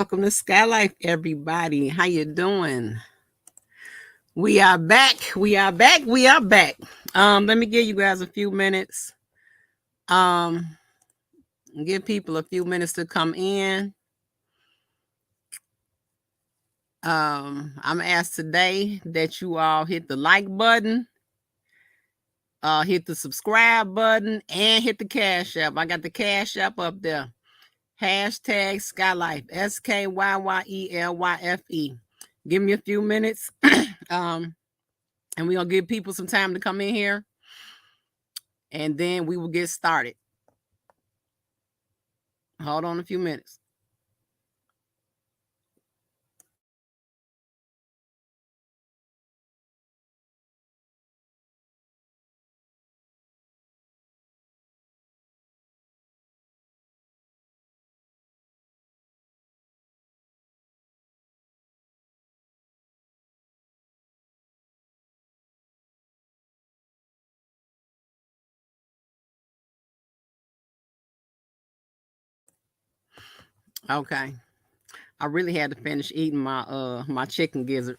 Welcome to Skylife, everybody. How you doing? We are back. We are back. We are back. Let me give you guys a few minutes. Give people a few minutes to come in. I'm asked today that you all hit the like button, hit the subscribe button, and hit the Cash App. I got the Cash App up there. Hashtag Skylife, SKYYELYFE. Give me a few minutes. And we're going to give people some time to come in here. And then we will get started. Hold on a few minutes. Okay. I really had to finish eating my chicken gizzard.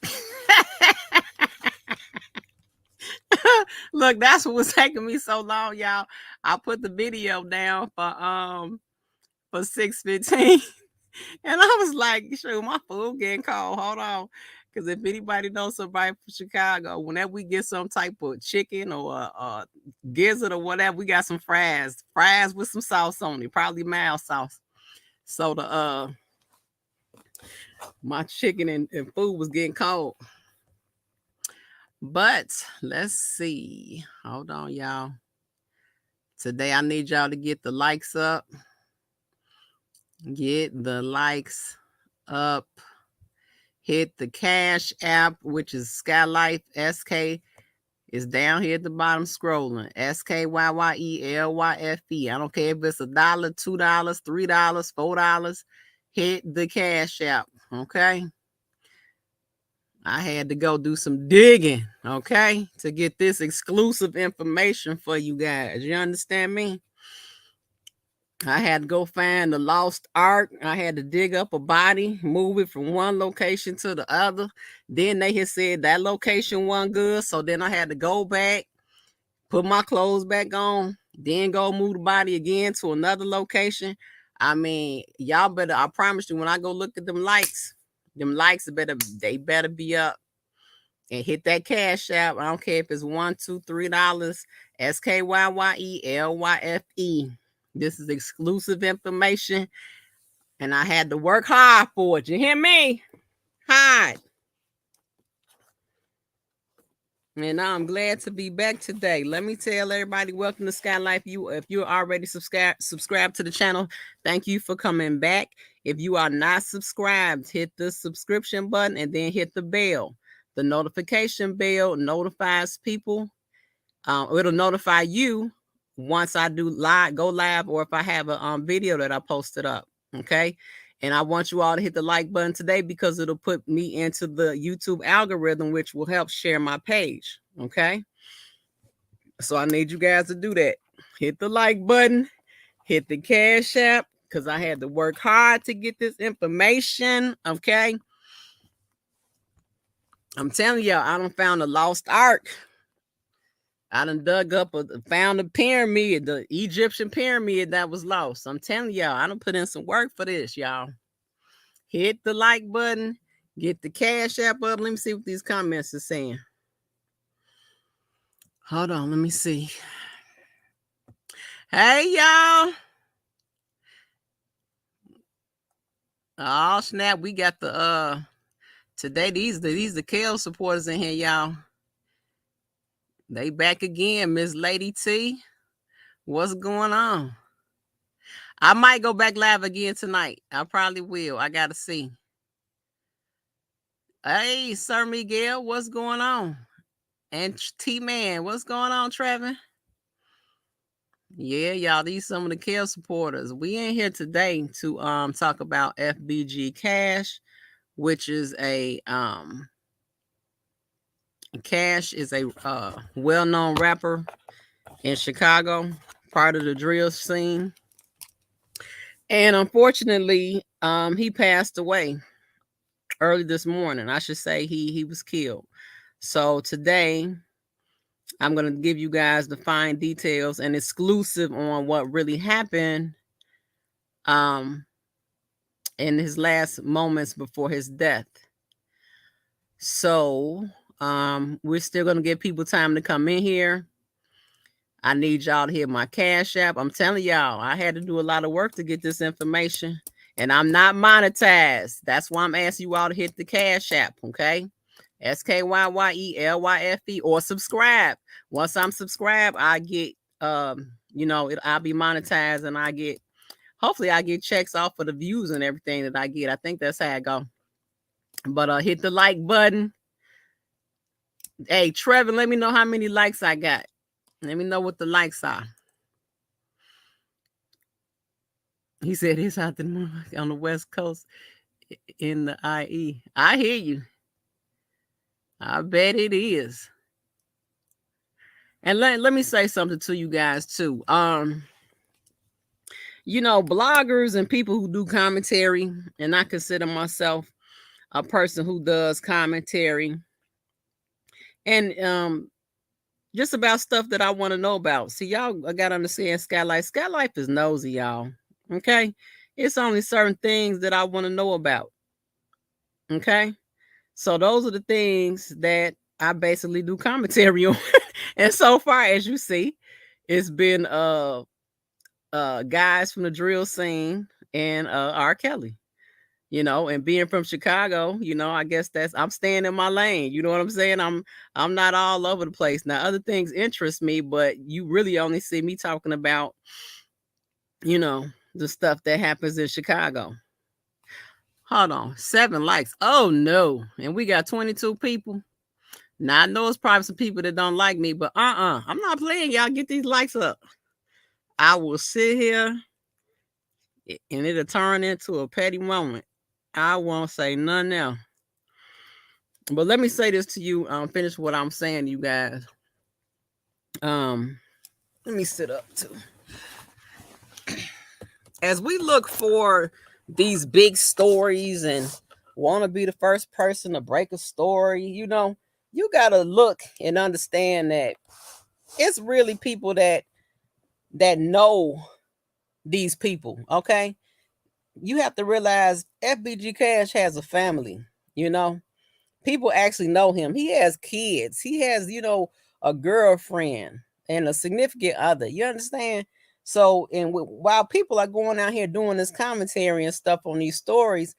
Look, that's what was taking me so long, y'all. I put the video down for 6:15. And I was like, shoot, my food getting cold. Hold on. Because if anybody knows somebody from Chicago, whenever we get some type of chicken or gizzard or whatever, we got some fries. Fries with some sauce on it, probably mild sauce. So my chicken and food was getting cold. But let's see. Hold on, y'all. Today I need y'all to get the likes up. Get the likes up. Hit the Cash App, which is Skylife. SK is down here at the bottom scrolling. SKYYELYFE. I don't care if it's $1, $2, $3, $4. Hit the Cash App. Okay. I had to go do some digging, okay, to get this exclusive information for you guys. You understand me? I had to go find the lost ark. I had to dig up a body, move it from one location to the other. Then they had said that location wasn't good. So then I had to go back, put my clothes back on, then go move the body again to another location. I mean, y'all better, I promise you, when I go look at them likes better be up. And hit that Cash App. I don't care if it's $1, $2, $3. SKYYELYFE. This is exclusive information. And I had to work hard for it. You hear me? Hard. And I'm glad to be back today. Let me tell everybody, welcome to Skylife. If you're already subscribed to the channel, thank you for coming back. If you are not subscribed, hit the subscription button and then hit the bell. The notification bell notifies people. It'll notify you once I do go live, or if I have a video that I posted up. Okay. And I want you all to hit the like button today because it'll put me into the YouTube algorithm, which will help share my page. Okay. So I need you guys to do that. Hit the like button, hit the Cash App, because I had to work hard to get this information. Okay. I'm telling y'all, I done found a lost ark. I done dug up, found a pyramid, the Egyptian pyramid that was lost. I'm telling y'all, I done put in some work for this, y'all. Hit the like button, get the Cash App up. Let me see what these comments are saying. Hold on, let me see. Hey, y'all. Oh, snap. We got the, today, these the Kale supporters in here, y'all. They back again, Miss Lady T. What's going on? I might go back live again tonight. I probably will. I got to see. Hey, Sir Miguel, what's going on? And T-Man, what's going on, Trevin? Yeah, y'all, these some of the Kale supporters. We in here today to talk about FBG Cash, which is a Cash is a well-known rapper in Chicago, part of the drill scene. And unfortunately, He passed away early this morning. I should say he was killed. So today I'm going to give you guys the fine details and exclusive on what really happened in his last moments before his death. So we're still going to give people time to come in here. I need y'all to hit my Cash App. I'm telling y'all, I had to do a lot of work to get this information, and I'm not monetized. That's why I'm asking you all to hit the Cash App, okay? SKYYELYFE, or subscribe. Once I'm subscribed, I get I'll be monetized, and hopefully I get checks off for the views and everything that I get. I think that's how I go. But hit the like button. Hey, Trevor, let me know how many likes I got. Let me know what the likes are. He said it's out on the West Coast in the IE. I hear you. I bet it is. And let me say something to you guys too. Bloggers and people who do commentary, and I consider myself a person who does commentary, and just about stuff that I want to know about. See, y'all gotta understand Skyye. Skyye is nosy, y'all. Okay? It's only certain things that I want to know about. Okay? So those are the things that I basically do commentary on. And so far, as you see, it's been guys from the drill scene and R. Kelly. And being from Chicago, I guess I'm staying in my lane. You know what I'm saying? I'm not all over the place. Now, other things interest me, but you really only see me talking about, the stuff that happens in Chicago. Hold on, 7 likes. Oh no, and we got 22 people. Now I know it's probably some people that don't like me, but I'm not playing. Y'all get these likes up. I will sit here, and it'll turn into a petty moment. I won't say none now. But let me say this to you. Finish what I'm saying to you guys. Let me sit up too. As we look for these big stories and want to be the first person to break a story, you got to look and understand that it's really people that know these people, okay? You have to realize FBG Cash has a family, People actually know him. He has kids. He has, a girlfriend and a significant other. You understand? So, and while people are going out here doing this commentary and stuff on these stories,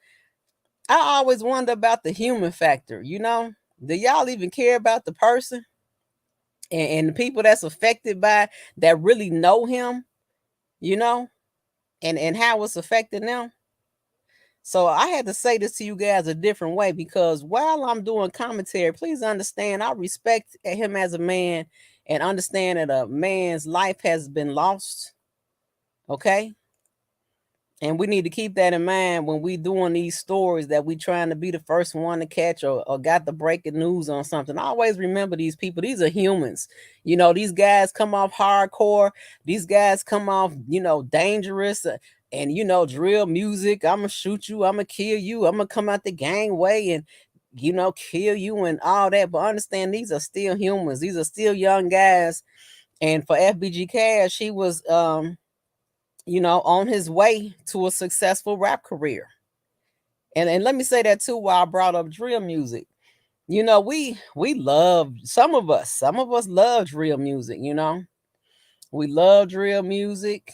I always wonder about the human factor. Do y'all even care about the person and the people that's affected by that really know him? And how it's affecting them? So I had to say this to you guys a different way, because while I'm doing commentary, please understand I respect him as a man and understand that a man's life has been lost. Okay? And we need to keep that in mind when we doing these stories, that we trying to be the first one to catch or got the breaking news on something. Always remember these people. These are humans. These guys come off hardcore. These guys come off, dangerous. And drill music. I'm going to shoot you. I'm going to kill you. I'm going to come out the gangway and, kill you and all that. But understand, these are still humans. These are still young guys. And for FBG Cash, he was on his way to a successful rap career. And let me say that too, while I brought up drill music. We love, some of us love drill music. We love drill music.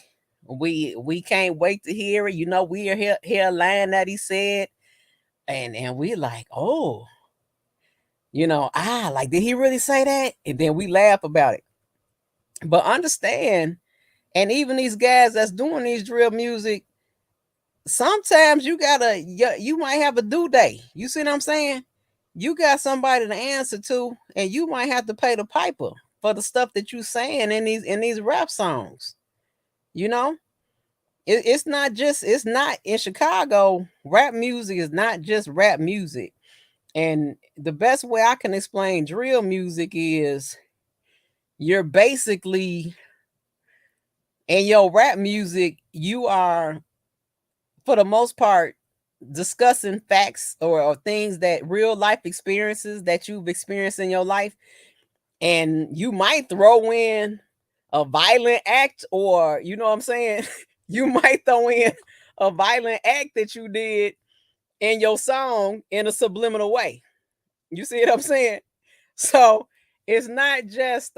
We can't wait to hear it. We hear a line that he said, and we like, oh, like, did he really say that? And then we laugh about it. But understand, and even these guys that's doing these drill music, sometimes you might have a due date. You see what I'm saying? You got somebody to answer to, and you might have to pay the piper for the stuff that you saying in these rap songs. It's not in Chicago. Rap music is not just rap music. And the best way I can explain drill music is, you're basically, in your rap music, you are, for the most part, discussing facts or things that real life experiences that you've experienced in your life, and you might throw in a violent act, or you know what I'm saying, you might throw in a violent act that you did in your song in a subliminal way. You see what I'm saying? So it's not just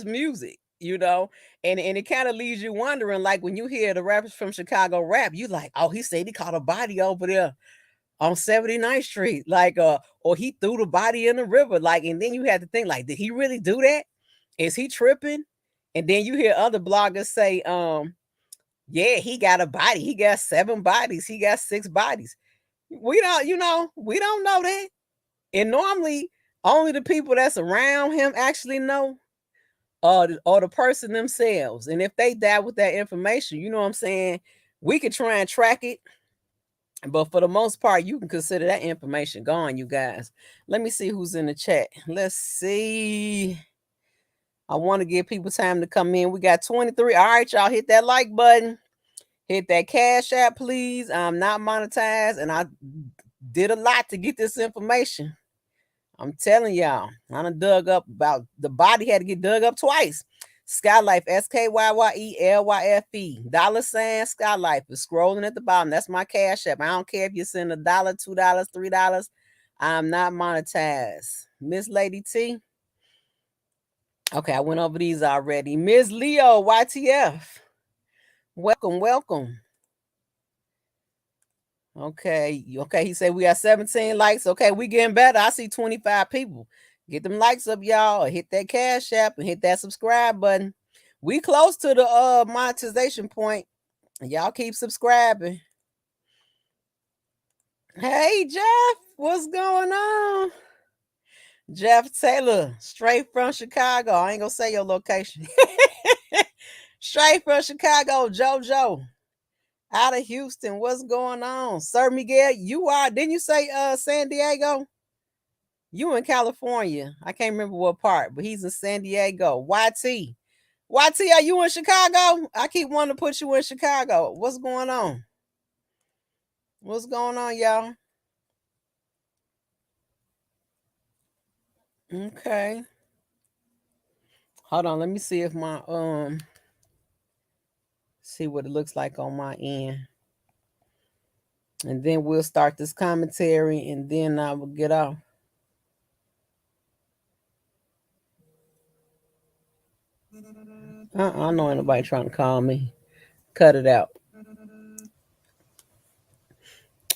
music, you know, and it kind of leaves you wondering, like when you hear the rappers from Chicago rap, you like, oh, he said he caught a body over there on 79th Street, like or he threw the body in the river, like, and then you had to think, like, did he really do that? Is he tripping? And then you hear other bloggers say, yeah, he got a body, he got 7 bodies, he got 6 bodies. We don't, we don't know that. And normally only the people that's around him actually know, or the person themselves. And if they die with that information, you know what I'm saying, we could try and track it. But for the most part, you can consider that information gone, you guys. Let me see who's in the chat. Let's see. I want to give people time to come in. We got 23. All right, y'all, hit that like button. Hit that Cash App, please. I'm not monetized, and I did a lot to get this information. I'm telling y'all, I done dug up about, the body had to get dug up twice. Skylife, SKYYELYFE, $ Skylife is scrolling at the bottom. That's my Cash App. I don't care if you send $1, $2, $3. I'm not monetized. Miss Lady T. Okay, I went over these already. Miss Leo, YTF. Welcome, welcome. Okay, he said we got 17 likes. Okay, we getting better. I see 25 people. Get them likes up, y'all. Hit that Cash App and hit that subscribe button. We close to the monetization point. Y'all keep subscribing. Hey, Jeff, what's going on? Jeff Taylor, straight from Chicago. I ain't gonna say your location. Straight from Chicago, JoJo. Out of Houston, what's going on? Sir Miguel, you are, didn't you say San Diego? You in California. I can't remember what part, but he's in San Diego. YT. YT, are you in Chicago? I keep wanting to put you in Chicago. What's going on? What's going on, y'all? Okay. Hold on, let me see if my see what it looks like on my end. And then we'll start this commentary, and then I will get off. I know ain't nobody trying to call me. Cut it out.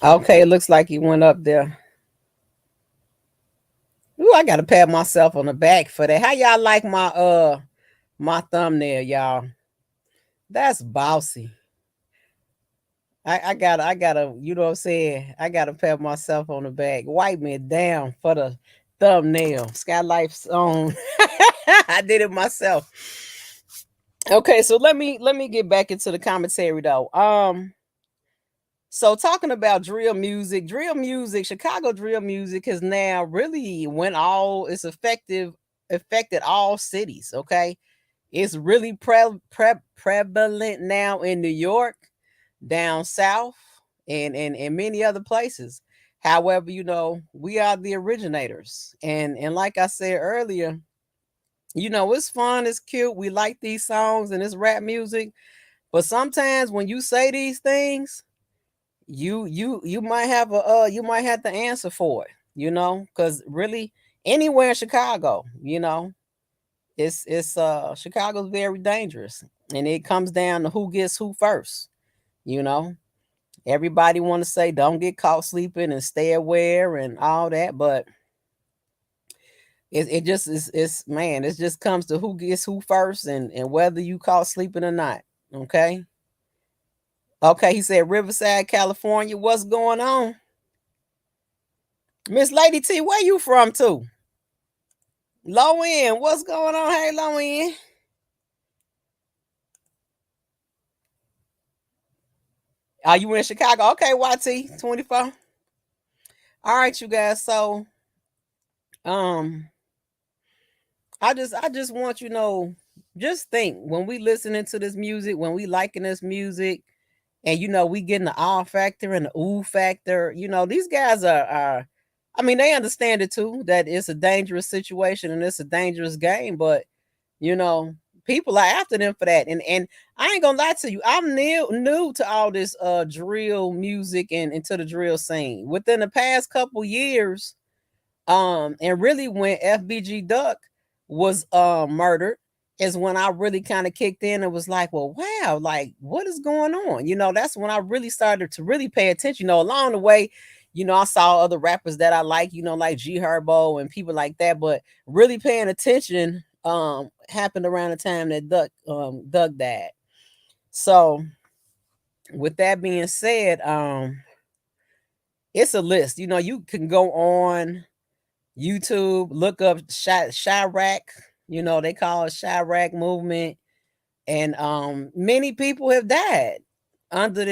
Okay, it looks like he went up there. Ooh, I gotta pat myself on the back for that. How y'all like my thumbnail, y'all? That's bossy. I gotta, you know what I'm saying? I gotta pat myself on the back. Wipe me down for the thumbnail. Skylife's on. I did it myself. Okay, so let me get back into the commentary though. So talking about drill music, Chicago drill music has now really went all, it's affected all cities. Okay, it's really prevalent now in New York, down south, and many other places. However, you know, we are the originators, and like I said earlier, you know, it's fun, it's cute, we like these songs and it's rap music, but sometimes when you say these things, you might have a you might have to answer for it, you know, because really anywhere in Chicago, you know, it's Chicago's very dangerous, and it comes down to who gets who first, you know. Everybody want to say don't get caught sleeping and stay aware and all that, but it just is, it's man, it just comes to who gets who first, and whether you caught sleeping or not. Okay. Okay, he said Riverside, California. What's going on? Miss Lady T, where you from too? Low end, what's going on? Hey, low end. Are you in Chicago? Okay, YT 24. All right, you guys. So um I just want you to know, just think when we listening to this music, when we liking this music, And we getting the R factor and the ooh factor. These guys are I mean, they understand it too, that it's a dangerous situation and it's a dangerous game, but you know, people are after them for that. And I ain't gonna lie to you, I'm new to all this drill music and into the drill scene. Within the past couple years, and really when FBG Duck was murdered is when I really kind of kicked in and was like, well, wow, like what is going on? That's when I really started to really pay attention. Along the way, I saw other rappers that I like, like G Herbo and people like that, but really paying attention happened around the time that Duck died. So with that being said, it's a list. You can go on YouTube, look up Chirac, they call it Chirac movement. And many people have died under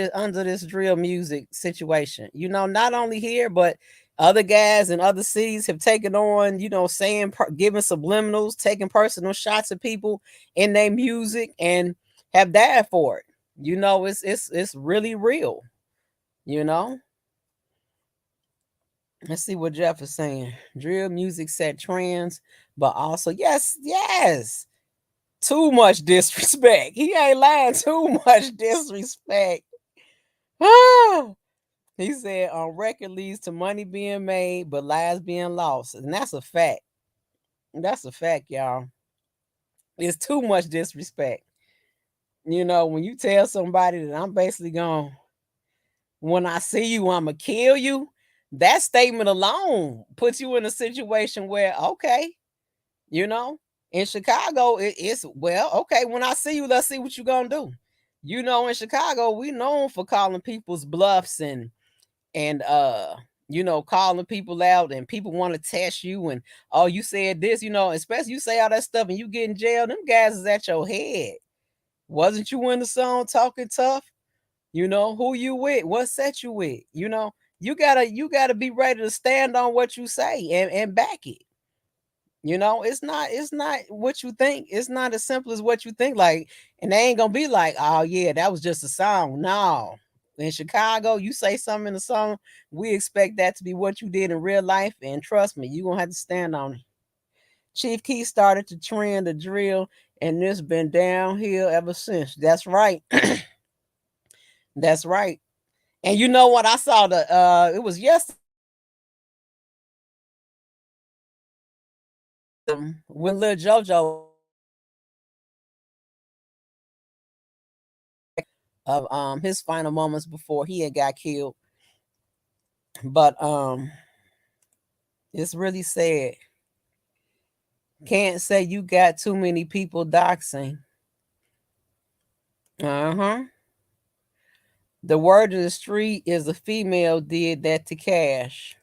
this drill music situation. Not only here, but other guys in other cities have taken on, saying, giving subliminals, taking personal shots at people in their music and have died for it. It's really real, you know. Let's see what Jeff is saying. Drill music set trends, but also, yes. Too much disrespect. He ain't lying. Too much disrespect. He said on record leads to money being made, but lives being lost. And that's a fact. That's a fact, y'all. It's too much disrespect. When you tell somebody that I'm basically going, when I see you, I'm going to kill you, that statement alone puts you in a situation where, okay, in Chicago, it's, well, okay, when I see you, let's see what you're going to do. In Chicago, we known for calling people's bluffs and calling people out, and people want to test you and, oh, you said this, especially you say all that stuff and you get in jail, them guys is at your head. Wasn't you in the song Talking Tough? Who you with? What set you with? You gotta be ready to stand on what you say and back it. It's not what you think. It's not as simple as what you think. Like, and they ain't gonna be like, oh yeah, that was just a song. No. In Chicago, you say something in the song, we expect that to be what you did in real life. And trust me, you're gonna have to stand on it. Chief Keef started to trend the drill, and it's been downhill ever since. That's right. That's right. And you know what? I saw it was yesterday when Lil JoJo of his final moments before he had got killed. But it's really sad. Can't say you got too many people doxing. Uh-huh. The word of the street is a female did that to Cash.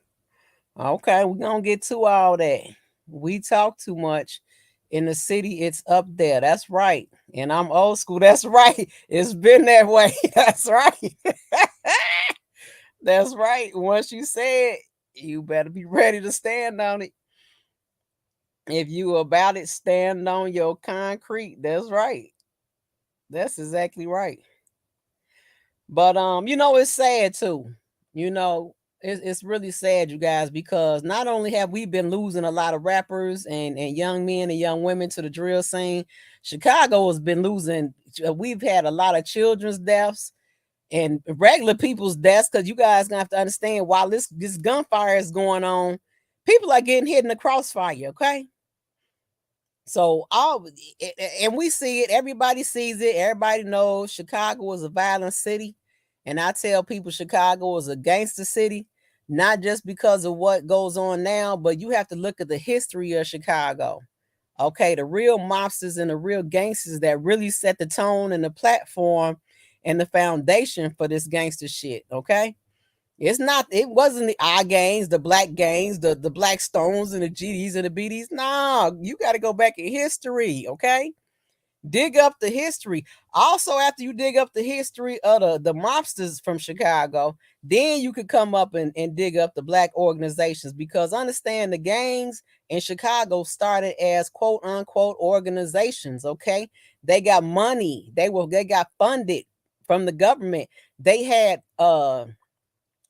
Okay, we're gonna get to all that. We talk too much. In the city, it's up there. That's right. And I'm old school. That's right. It's been that way. That's right. That's right. Once you say it, you better be ready to stand on it. If you about it, stand on your concrete. That's right. That's exactly right. But it's sad too. It's really sad, you guys, because not only have we been losing a lot of rappers and young men and young women to the drill scene, Chicago has been losing. We've had a lot of children's deaths and regular people's deaths, because you guys gonna have to understand, while this gunfire is going on, people are getting hit in the crossfire. Okay. So and we see it, everybody sees it, everybody knows Chicago is a violent city. And I tell people Chicago is a gangster city, not just because of what goes on now, but you have to look at the history of Chicago. Okay, the real mobsters and the real gangsters that really set the tone and the platform and the foundation for this gangster shit. Okay. It wasn't the I gangs, the black gangs, the Black Stones and the GDs and the BDs. No, you got to go back in history, okay? Dig up the history. Also, after you dig up the history of the mobsters from Chicago, then you could come up and dig up the black organizations, because understand, the gangs in Chicago started as quote unquote organizations, okay? They got money. They got funded from the government. They had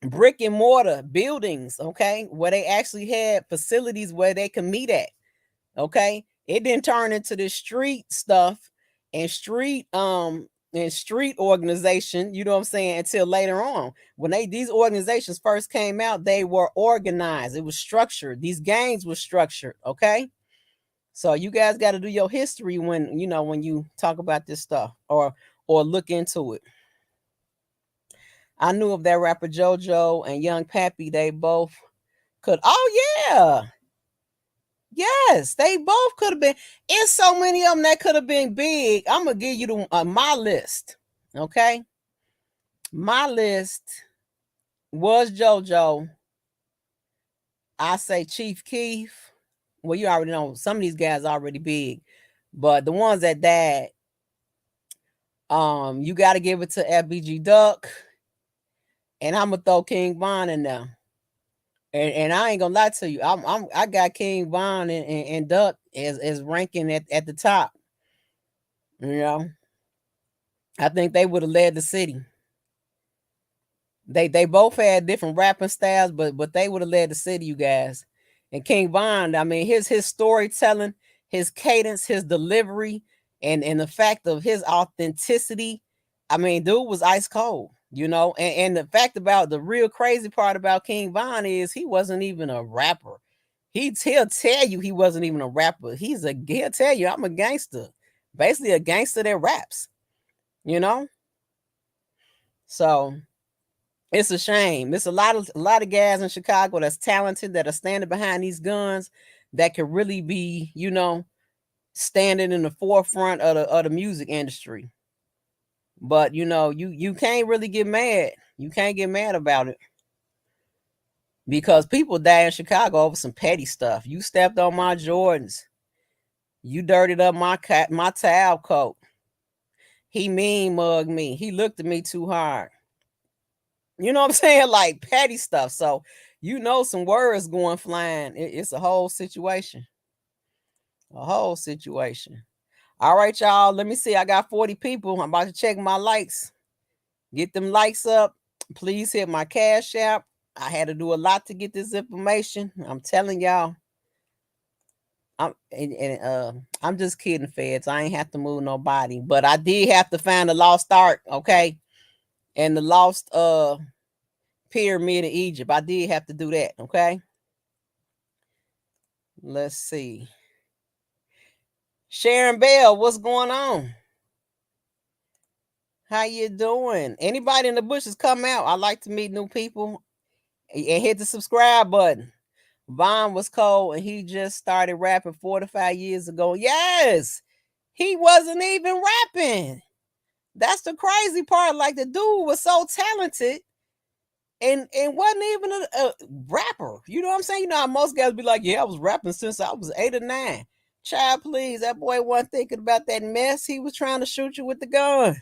brick and mortar buildings, okay, where they actually had facilities where they could meet at. Okay, it didn't turn into this street stuff and street organization, you know what I'm saying, until later on. When these organizations first came out, they were organized, it was structured, these gangs were structured. Okay, so you guys got to do your history when you talk about this stuff, or look into it. I knew of that rapper JoJo and Young Pappy. They both could. Oh yeah, yes, they both could have been. It's so many of them that could have been big. I'm gonna give you my list. Okay, my list was JoJo. I say Chief Keef. Well, you already know some of these guys are already big, but the ones that died, you got to give it to FBG Duck, and I'm gonna throw King Von in there. And I ain't gonna lie to you, I got King Von and Duck as ranking at the top. You know, I think they would have led the city. They both had different rapping styles, but they would have led the city, you guys. And King Von, I mean, his storytelling, his cadence, his delivery, and the fact of his authenticity. I mean, dude was ice cold, you know. And the fact about the real crazy part about King Von is he wasn't even a rapper. He'll tell you he wasn't even a rapper. He'll tell you I'm a gangster, basically a gangster that raps, you know. So it's a shame. It's a lot of guys in Chicago that's talented, that are standing behind these guns, that could really be, standing in the forefront of the music industry. But you can't really get mad. You can't get mad about it, because people die in Chicago over some petty stuff. You stepped on my Jordans. You dirtied up my towel coat. He mean mugged me. He looked at me too hard. You know what I'm saying? Like petty stuff. So some words going flying. It's a whole situation. A whole situation. All right, y'all. Let me see. I got 40 people. I'm about to check my likes. Get them likes up. Please hit my Cash App. I had to do a lot to get this information. I'm telling y'all. I'm just kidding, feds. I ain't have to move nobody, but I did have to find the lost art, okay? And the lost pyramid in Egypt. I did have to do that, okay? Let's see. Sharon Bell, what's going on? How you doing? Anybody in the bushes come out? I like to meet new people. And hit the subscribe button. Von was cold and he just started rapping 4 to 5 years ago. Yes, he wasn't even rapping. That's the crazy part. Like, the dude was so talented and wasn't even a rapper. You know what I'm saying? You know how most guys be like, yeah, I was rapping since I was 8 or 9. Child, please, that boy wasn't thinking about that mess. He was trying to shoot you with the gun.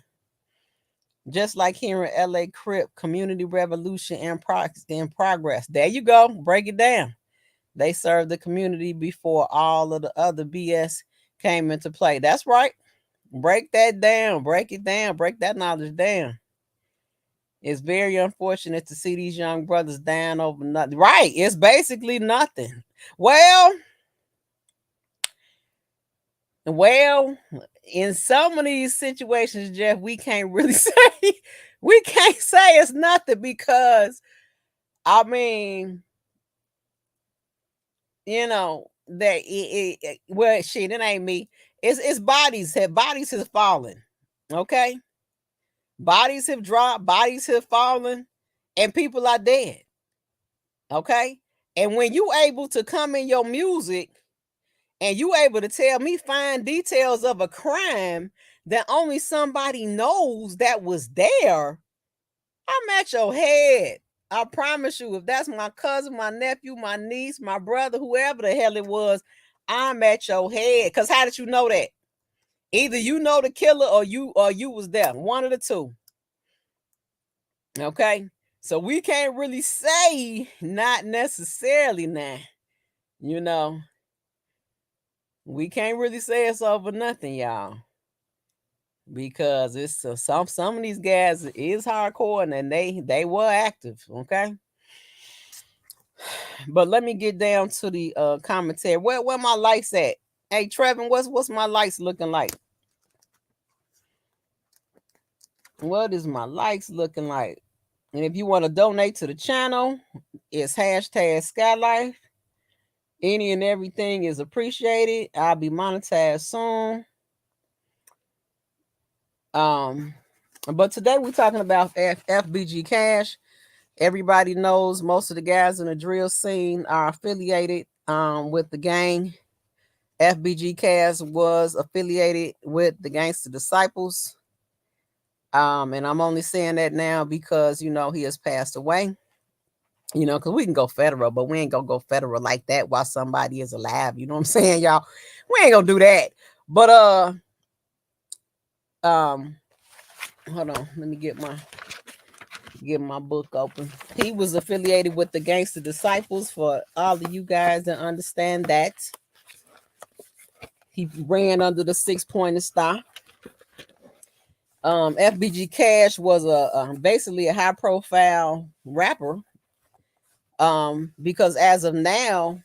Just like here in LA Crip, community revolution in progress. There you go. Break it down. They served the community before all of the other BS came into play. That's right. Break that down. Break it down. Break that knowledge down. It's very unfortunate to see these young brothers down over nothing. Right. It's basically nothing. Well, in some of these situations, Jeff, we can't really say it's nothing, because I mean, that well, shit, it ain't me. It's bodies have fallen. Okay, bodies have dropped, bodies have fallen, and people are dead. Okay, and when you able to come in your music and you able to tell me fine details of a crime that only somebody knows that was there, I'm at your head. I promise you, if that's my cousin, my nephew, my niece, my brother, whoever the hell it was, I'm at your head. Because how did you know that? Either you know the killer or you was there. One of the two. Okay? So we can't really say not necessarily now. We can't really say it's over nothing, y'all. because it's some of these guys is hardcore and they were active. Okay. But let me get down to the commentary. Where my lights at? Hey Trevin, what's my lights looking like? What is my likes looking like? And if you want to donate to the channel, it's hashtag Skyye. Any and everything is appreciated. I'll be monetized soon. But today we're talking about FBG Cash. Everybody knows most of the guys in the drill scene are affiliated with the gang. FBG Cash was affiliated with the Gangster Disciples. And I'm only saying that now because, he has passed away. Because we can go federal, but we ain't gonna go federal like that while somebody is alive. You know what I'm saying, y'all? We ain't gonna do that. But hold on, let me get my book open. He was affiliated with the Gangster Disciples. For all of you guys that understand that, he ran under the 6-pointed star. FBG Cash was basically a high profile rapper. Because as of now,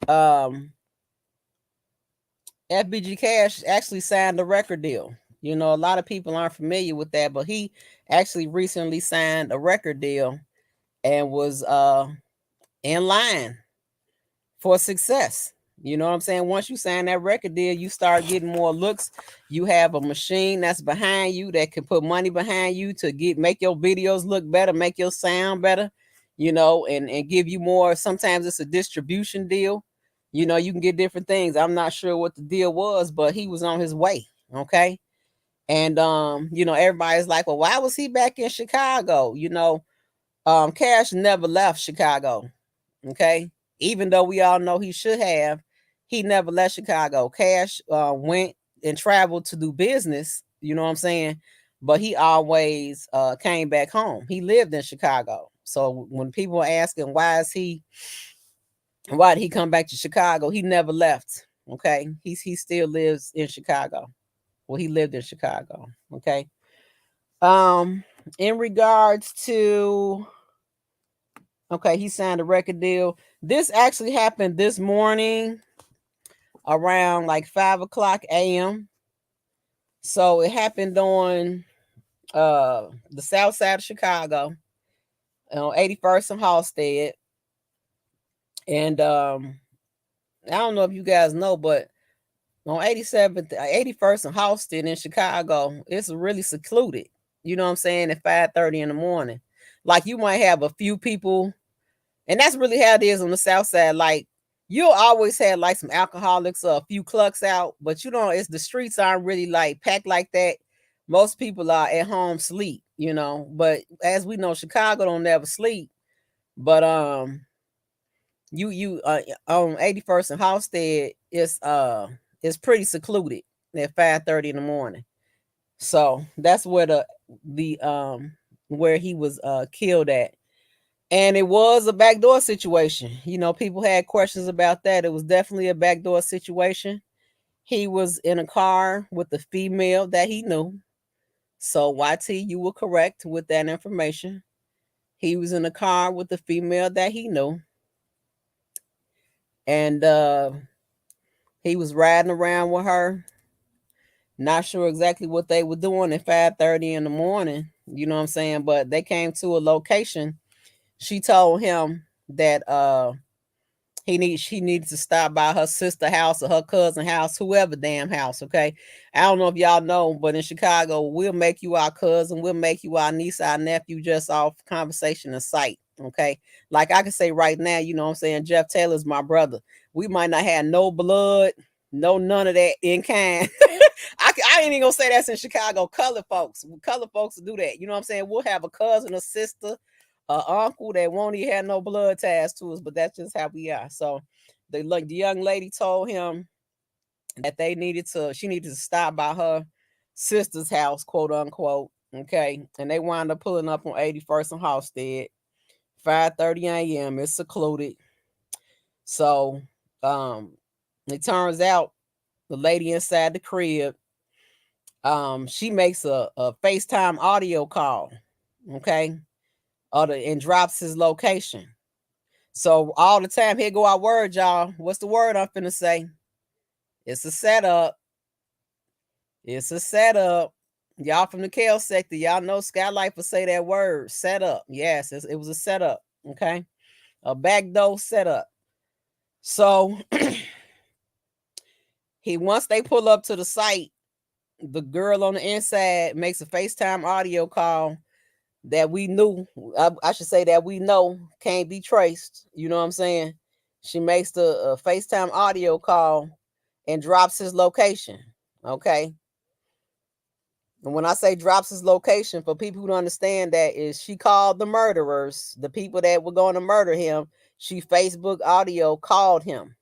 FBG Cash actually signed a record deal. A lot of people aren't familiar with that, but he actually recently signed a record deal and was in line for success. You know what I'm saying? Once you sign that record deal, you start getting more looks. You have a machine that's behind you that can put money behind you to make your videos look better, make your sound better, and give you more. Sometimes it's a distribution deal. You can get different things. I'm not sure what the deal was, but he was on his way. Okay. And everybody's like, well, why was he back in Chicago? Cash never left Chicago. Okay. Even though we all know he should have, he never left Chicago. Cash went and traveled to do business, you know what I'm saying? But he always came back home. He lived in Chicago. So when people are asking why did he come back to Chicago, he never left. Okay. He still lives in Chicago. Well, he lived in Chicago. Okay. In regards to, okay, he signed a record deal. This actually happened this morning around like 5:00 a.m. So it happened on the south side of Chicago, on 81st and Halstead. And I don't know if you guys know, but on 87th, 81st and Halstead in Chicago, it's really secluded. You know what I'm saying? At 5:30 in the morning. Like you might have a few people, and that's really how it is on the south side. Like you'll always have like some alcoholics or a few clucks out, but it's the streets aren't really like packed like that. Most people are at home sleep, but as we know, Chicago don't never sleep. But you on 81st and Halstead, it's pretty secluded at 5:30 in the morning. So that's where the where he was killed at. And it was a backdoor situation. People had questions about that. It was definitely a backdoor situation. He was in a car with a female that he knew. So YT, you were correct with that information. He was in a car with a female that he knew. And he was riding around with her. Not sure exactly what they were doing at 5:30 in the morning. You know what I'm saying? But they came to a location. She told him that she needed to stop by her sister house or her cousin house, whoever damn house. Okay. I don't know if y'all know, but in Chicago, we'll make you our cousin, we'll make you our niece, our nephew, just off conversation and sight. Okay. Like I can say right now, you know what I'm saying? Jeff Taylor's my brother. We might not have no blood, none of that in kind. I ain't even gonna say that's in Chicago. Colored folks do that. You know what I'm saying? We'll have a cousin, a sister, uncle that won't even have no blood ties to us, but that's just how we are. So the young lady told him that she needed to stop by her sister's house, quote unquote. Okay. And they wound up pulling up on 81st and Halstead, 5:30 a.m. It's secluded. So it turns out the lady inside the crib she makes a FaceTime audio call, okay, and drops his location. So all the time, here go our word, y'all. What's the word I'm finna say? It's a setup. It's a setup. Y'all from the Kale sector, y'all know Skyye will say that word, setup. Yes, it was a setup, okay? A backdoor setup. So once they pull up to the site, the girl on the inside makes a FaceTime audio call that we knew, I should say that we know can't be traced. You know what I'm saying? She makes the FaceTime audio call and drops his location. Okay. And when I say drops his location, for people who don't understand, that is, she called the murderers, the people that were going to murder him. She Facebook audio called him,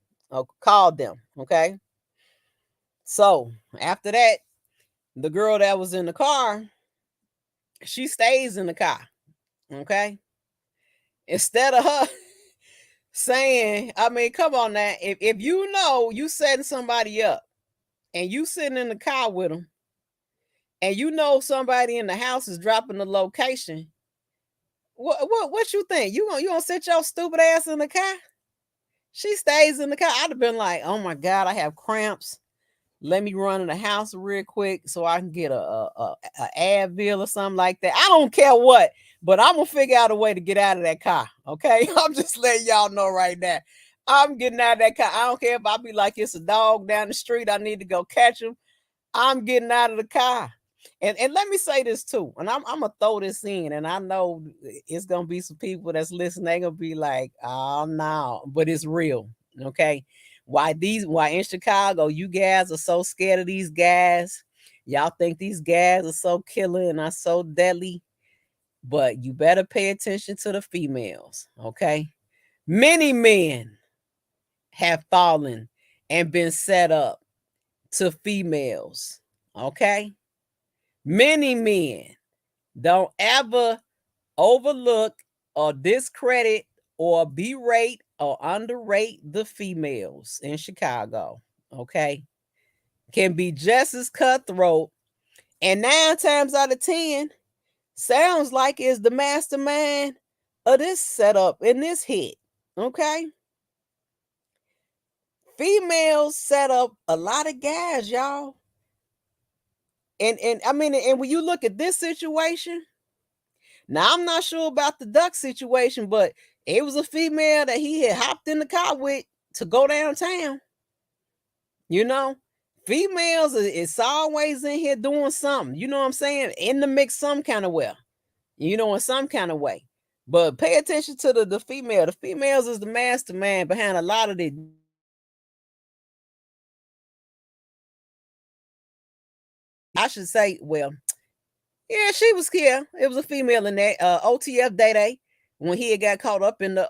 called them. Okay. So after that, the girl that was in the car, she stays in the car. Okay. Instead of her saying, I mean, come on now. If you know you setting somebody up and you sitting in the car with them, and you know somebody in the house is dropping the location, what you think? You gonna sit your stupid ass in the car? She stays in the car. I'd have been like, oh my God, I have cramps. Let me run in the house real quick so I can get a Advil or something like that. I don't care what, but I'm gonna figure out a way to get out of that car. Okay, I'm just letting y'all know right now. I'm getting out of that car. I don't care if I be like it's a dog down the street. I need to go catch him. I'm getting out of the car. And let me say this too, and I'm gonna throw this in, and I know it's gonna be some people that's listening. They're gonna be like, "Oh no," but it's real, okay? Why in Chicago, you guys are so scared of these guys? Y'all think these guys are so killer and are so deadly, but you better pay attention to the females, okay? Many men have fallen and been set up to females, okay? Many men. Don't ever overlook or discredit or berate or underrate the females in Chicago. Okay. Can be just as cutthroat. And 9 times out of 10, sounds like it's the mastermind of this setup in this hit. Okay. Females set up a lot of guys, y'all. And I mean, and when you look at this situation, now I'm not sure about the duck situation, but it was a female that he had hopped in the car with to go downtown. You know, females is always in here doing something. You know what I'm saying? In the mix, some kind of way. You know, in some kind of way. But pay attention to the female. The females is the mastermind behind a lot of the. I should say, well, yeah, she was here. It was a female in that OTF Day when he had got caught up in the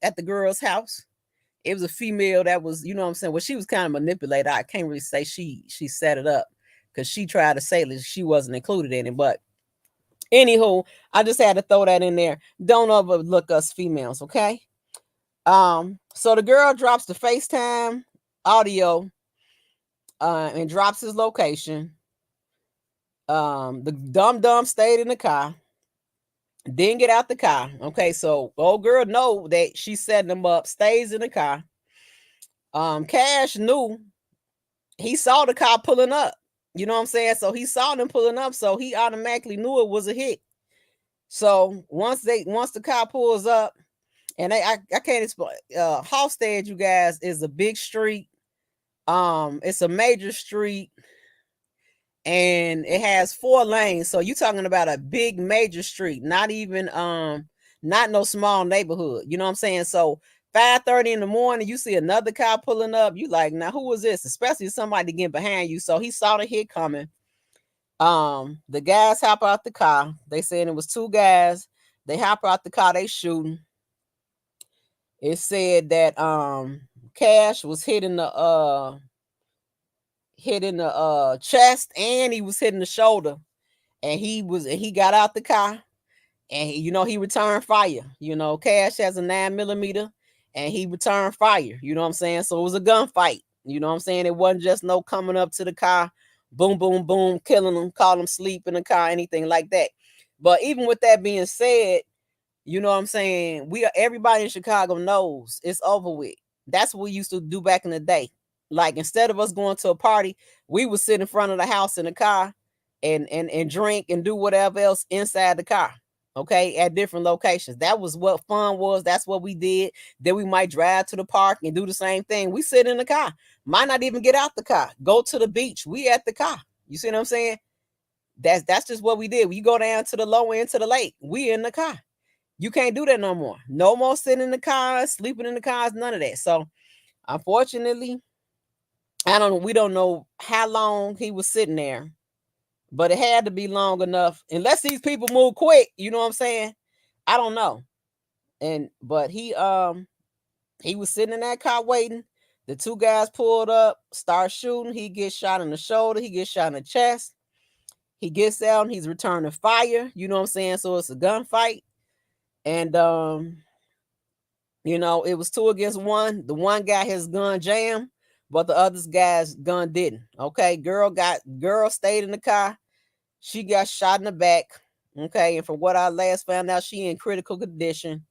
at the girl's house. It was a female that was, you know what I'm saying? Well, she was kind of manipulated. I can't really say she set it up because she tried to say that she wasn't included in it. But anywho, I just had to throw that in there. Don't overlook us females, okay? So the girl drops the FaceTime audio and drops his location. The dumb stayed in the car, didn't get out the car. Okay, so old girl know that she's setting him up, stays in the car. Cash knew, he saw the car pulling up. You know what I'm saying? So he saw them pulling up, so he automatically knew it was a hit. So once the car pulls up, and I can't explain. Halstead, you guys, is a big street. It's a major street, and it has 4 lanes. So you're talking about a big major street, not even not no small neighborhood. You know what I'm saying? So 5:30 in the morning, you see another car pulling up. You like, now who was this? Especially somebody getting behind you. So he saw the hit coming. The guys hop out the car. They said it was 2 guys. They hop out the car, they shooting. It said that Cash was hitting the chest, and he was hitting the shoulder, and he got out the car, and he returned fire. Cash has a 9mm, and he returned fire. You know what I'm saying? So it was a gunfight. You know what I'm saying? It wasn't just no coming up to the car, boom, boom, boom, killing them, call them sleep in the car, anything like that. But even with that being said, you know what I'm saying? Everybody in Chicago knows it's over with. That's what we used to do back in the day. Like, instead of us going to a party, we would sit in front of the house in the car and drink and do whatever else inside the car. Okay, at different locations. That was what fun was. That's what we did. Then we might drive to the park and do the same thing. We sit in the car. Might not even get out the car. Go to the beach. We at the car. You see what I'm saying? That's just what we did. We go down to the low end to the lake. We in the car. You can't do that no more. No more sitting in the cars, sleeping in the cars, none of that. So unfortunately, we don't know how long he was sitting there, but it had to be long enough. Unless these people move quick, you know what I'm saying? I don't know. But he was sitting in that car waiting. The two guys pulled up, start shooting. He gets shot in the shoulder, he gets shot in the chest. He gets out and he's returning fire. You know what I'm saying? So it's a gunfight. And you know, it was 2 against 1. The one guy his gun jammed, but the other guy's gun didn't. Okay, girl stayed in the car. She got shot in the back. Okay, and from what I last found out, she in critical condition.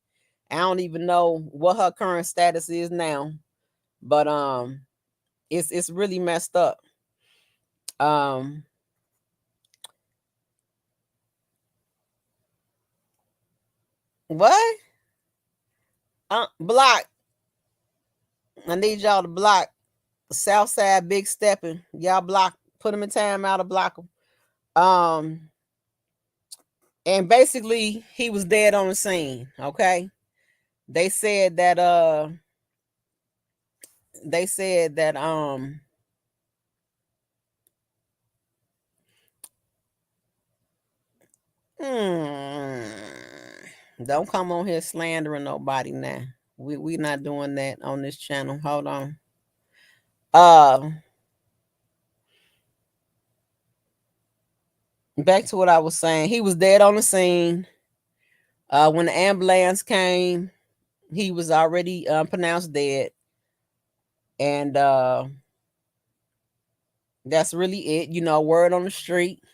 I don't even know what her current status is now, but it's really messed up. What? Block. I need y'all to block Southside Big Stepping. Y'all block. Put them in time out to block them. And basically he was dead on the scene. Okay. They said that don't come on here slandering nobody now. We not doing that on this channel. Hold on. Back to what I was saying. He was dead on the scene. When the ambulance came, he was already pronounced dead. And that's really it. You know, word on the street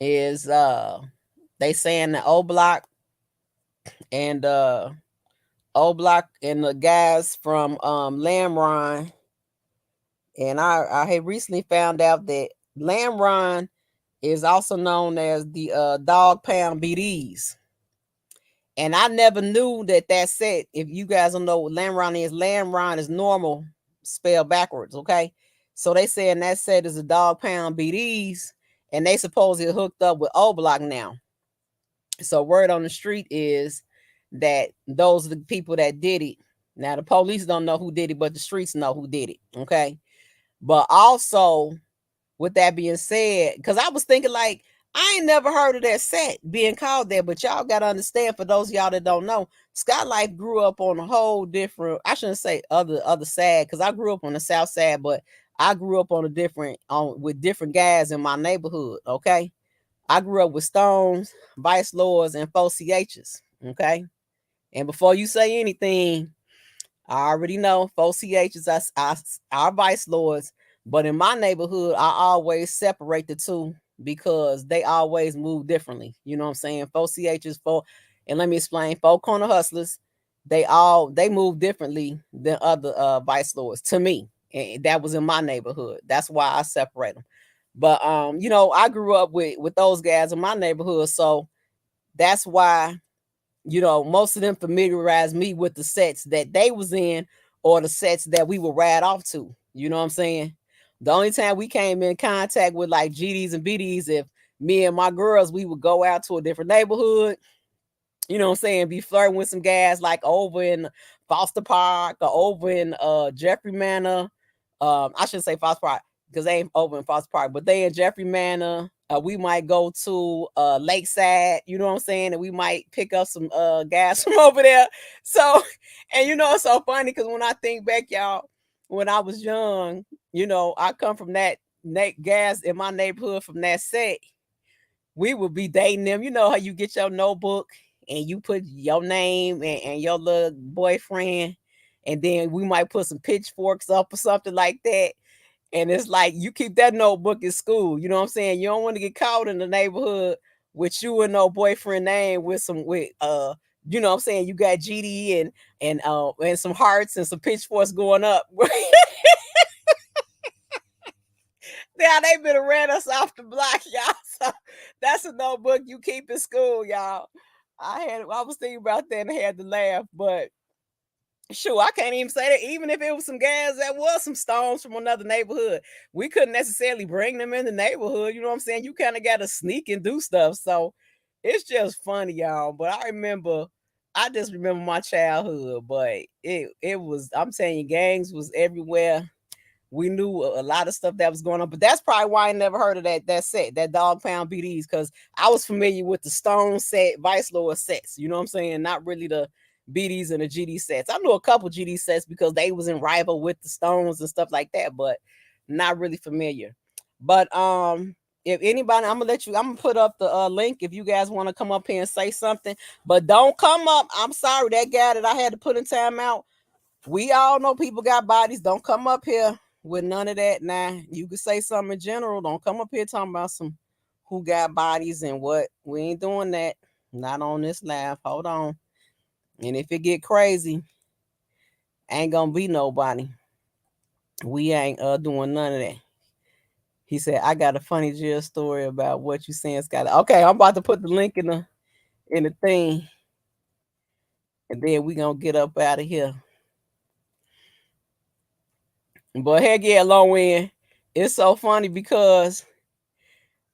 is they saying the O Block and the guys from Lamron. And I had recently found out that Lamron is also known as the Dog Pound BDs. And I never knew that set. If you guys don't know what Lamron is normal spelled backwards. Okay, so they saying that set is a Dog Pound BDs, and they supposedly hooked up with O Block now. So word on the street is that those are the people that did it. Now the police don't know who did it, but the streets know who did it. Okay, but also with that being said, because I was thinking like, I ain't never heard of that set being called that, but y'all got to understand, for those of y'all that don't know, Skyye grew up on a whole different, I shouldn't say other side, because I grew up on the south side, but I grew up on with different guys in my neighborhood. Okay, I grew up with Stones, Vice Lords, and 4CHs. Okay, and before you say anything, I already know 4CHs are Vice Lords, but in my neighborhood, I always separate the two because they always move differently. You know what I'm saying? 4CHs, and let me explain, 4 Corner Hustlers, they move differently than other Vice Lords to me. And that was in my neighborhood. That's why I separate them. But you know, I grew up with those guys in my neighborhood, so that's why, you know, most of them familiarized me with the sets that they was in or the sets that we would ride off to. You know what I'm saying? The only time we came in contact with like GDs and BDs, if me and my girls, we would go out to a different neighborhood, you know what I'm saying, be flirting with some guys like over in Foster Park or over in Jeffrey Manor. I shouldn't say Foster Park because they ain't over in Foster Park, but they in Jeffrey Manor. We might go to Lakeside, you know what I'm saying, and we might pick up some guys from over there. So, and you know, it's so funny because when I think back, y'all, when I was young, you know, I come from that guys in my neighborhood from that set. We would be dating them. You know how you get your notebook and you put your name and your little boyfriend, and then we might put some pitchforks up or something like that. And it's like you keep that notebook in school. You know what I'm saying? You don't want to get caught in the neighborhood with you and no boyfriend name with you know what I'm saying, you got GD and some hearts and some pitchforks going up. Now they been ran us off the block, y'all. So that's a notebook you keep in school, y'all. I was thinking about that and had to laugh, but sure, I can't even say that. Even if it was some guys that was some stones from another neighborhood, we couldn't necessarily bring them in the neighborhood. You know what I'm saying? You kind of got to sneak and do stuff. So it's just funny, y'all. But I just remember my childhood. But it was, I'm telling you, gangs was everywhere. We knew a lot of stuff that was going on, but that's probably why I never heard of that set, that Dog Pound BDs, because I was familiar with the Stone set, Vice Lord sets. You know what I'm saying? Not really the BDs and the GD sets. I knew a couple GD sets because they was in rival with the Stones and stuff like that, but not really familiar. But if anybody, I'm gonna put up the link if you guys want to come up here and say something, but don't come up. I'm sorry, that guy that I had to put in timeout. We all know people got bodies. Don't come up here with none of that. Now you can say something in general. Don't come up here talking about some who got bodies and what. We ain't doing that. Not on this live. Hold on. And if it get crazy, ain't gonna be nobody. We ain't doing none of that. He said, I got a funny jail story about what you saying, Scott. Okay, I'm about to put the link in the thing. And then we gonna get up out of here. But heck yeah, Low End. It's so funny because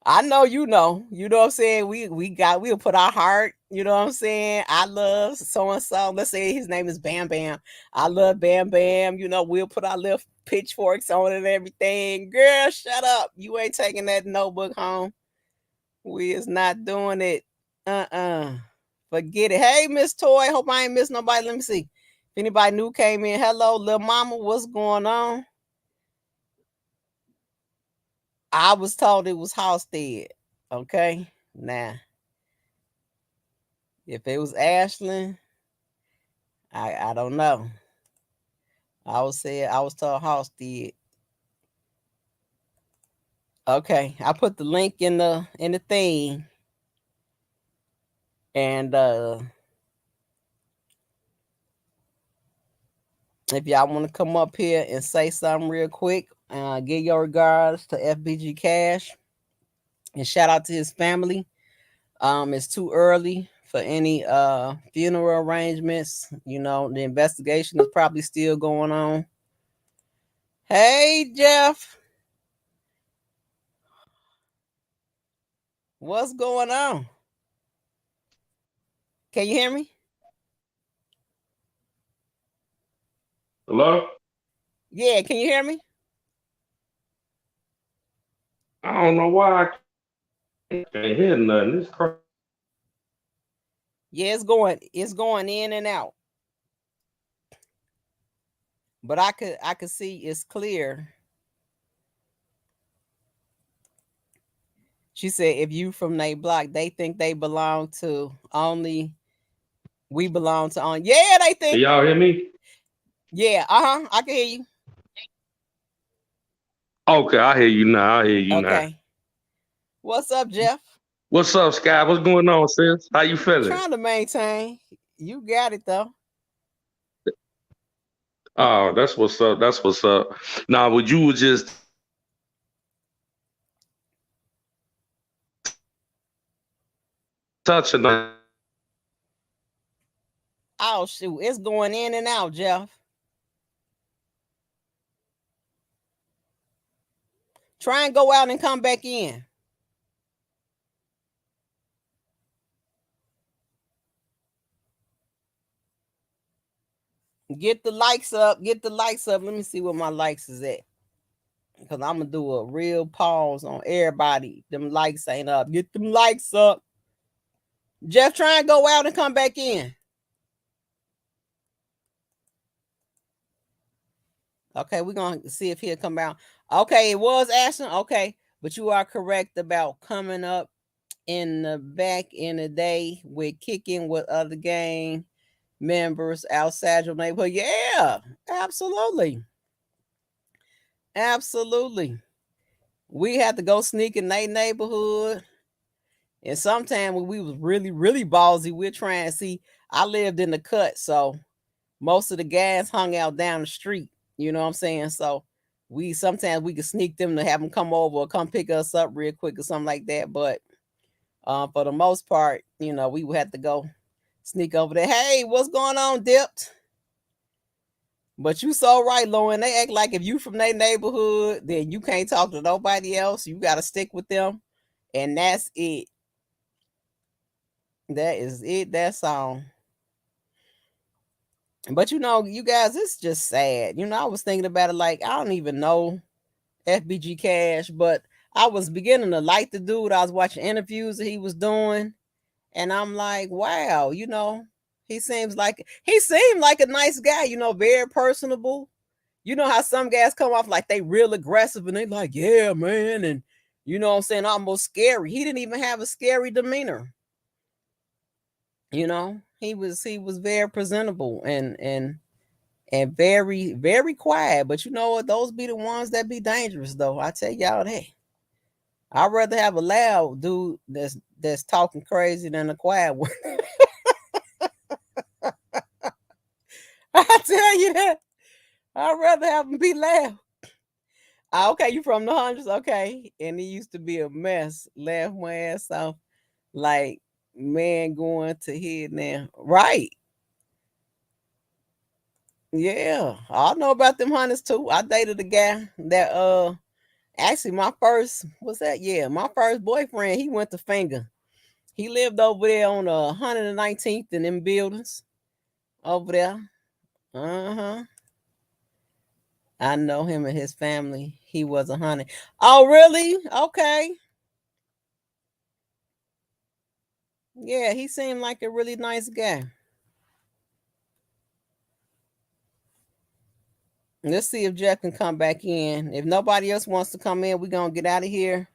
I know you know what I'm saying. We'll put our heart, you know what I'm saying. I love so and so. Let's say his name is Bam Bam. I love Bam Bam. You know, we'll put our little pitchforks on it and everything. Girl, shut up. You ain't taking that notebook home. We is not doing it. Forget it. Hey, Miss Toy. Hope I ain't missed nobody. Let me see. If anybody new came in, hello, little mama. What's going on? I was told it was Halstead. Okay. Now, if it was Ashland, I don't know. I was told Halstead. Okay. I put the link in the thing. And if y'all want to come up here and say something real quick, give your regards to FBG Cash and shout out to his family. It's too early for any funeral arrangements. You know, the investigation is probably still going on. Hey, Jeff. What's going on? Can you hear me? Hello? Yeah, can you hear me? I don't know why I can't hear nothing. It's crazy. Yeah, it's going in and out. But I could see it's clear. She said if you from they block, they think they belong to only we belong to on. Yeah, they think. Can y'all hear me? Yeah, I can hear you. Okay, I hear you now. I hear you now. Okay. What's up, Jeff? What's up, Sky? What's going on, sis? How you feeling? Trying to maintain. You got it though. Oh, that's what's up. That's what's up. Now, would you just touching on Oh shoot, it's going in and out, Jeff. Try and go out and come back in. Get the likes up. Get the likes up. Let me see what my likes is at. Because I'm going to do a real pause on everybody. Them likes ain't up. Get them likes up. Jeff, try and go out and come back in. Okay, we're going to see if he'll come out. Okay, it was Ashton. Okay, but you are correct about coming up in the back in the day with kicking with other gang. members outside your neighborhood. Yeah, absolutely. Absolutely. We had to go sneak in their neighborhood. And sometimes when we was really, really ballsy, we're trying to see. I lived in the cut, so most of the guys hung out down the street. You know what I'm saying? So we sometimes we could sneak them to have them come over or come pick us up real quick or something like that. But for the most part, we would have to go sneak over there. Hey, what's going on, Dipped? But you so right, Lauren. They act like if you from their neighborhood, then you can't talk to nobody else. You got to stick with them, and that's it. That is it. That's all. But you guys, it's just sad. I was thinking about it like I don't even know FBG Cash, but I was beginning to like the dude. I was watching interviews that he was doing, and I'm like, wow, he seemed like a nice guy, very personable. You know how some guys come off like they real aggressive and they like, yeah, man, and you know what I'm saying, almost scary. He didn't even have a scary demeanor. He was very presentable and very, very quiet. But you know what? Those be the ones that be dangerous, though. I tell y'all that. I'd rather have a loud dude that's talking crazy than a quiet one. I tell you that. I'd rather have him be loud. Okay, you from the hundreds? Okay. And he used to be a mess. Laugh my ass off. Like, man going to head now. Right. Yeah. I know about them hundreds too. I dated a guy that actually my first what's that? Yeah, my first boyfriend, he went to Finger. He lived over there on 119th in them buildings over there. Uh-huh. I know him and his family. He was 100. Oh, really? Okay. Yeah, he seemed like a really nice guy. Let's see if Jeff can come back in. If nobody else wants to come in, we're gonna get out of here.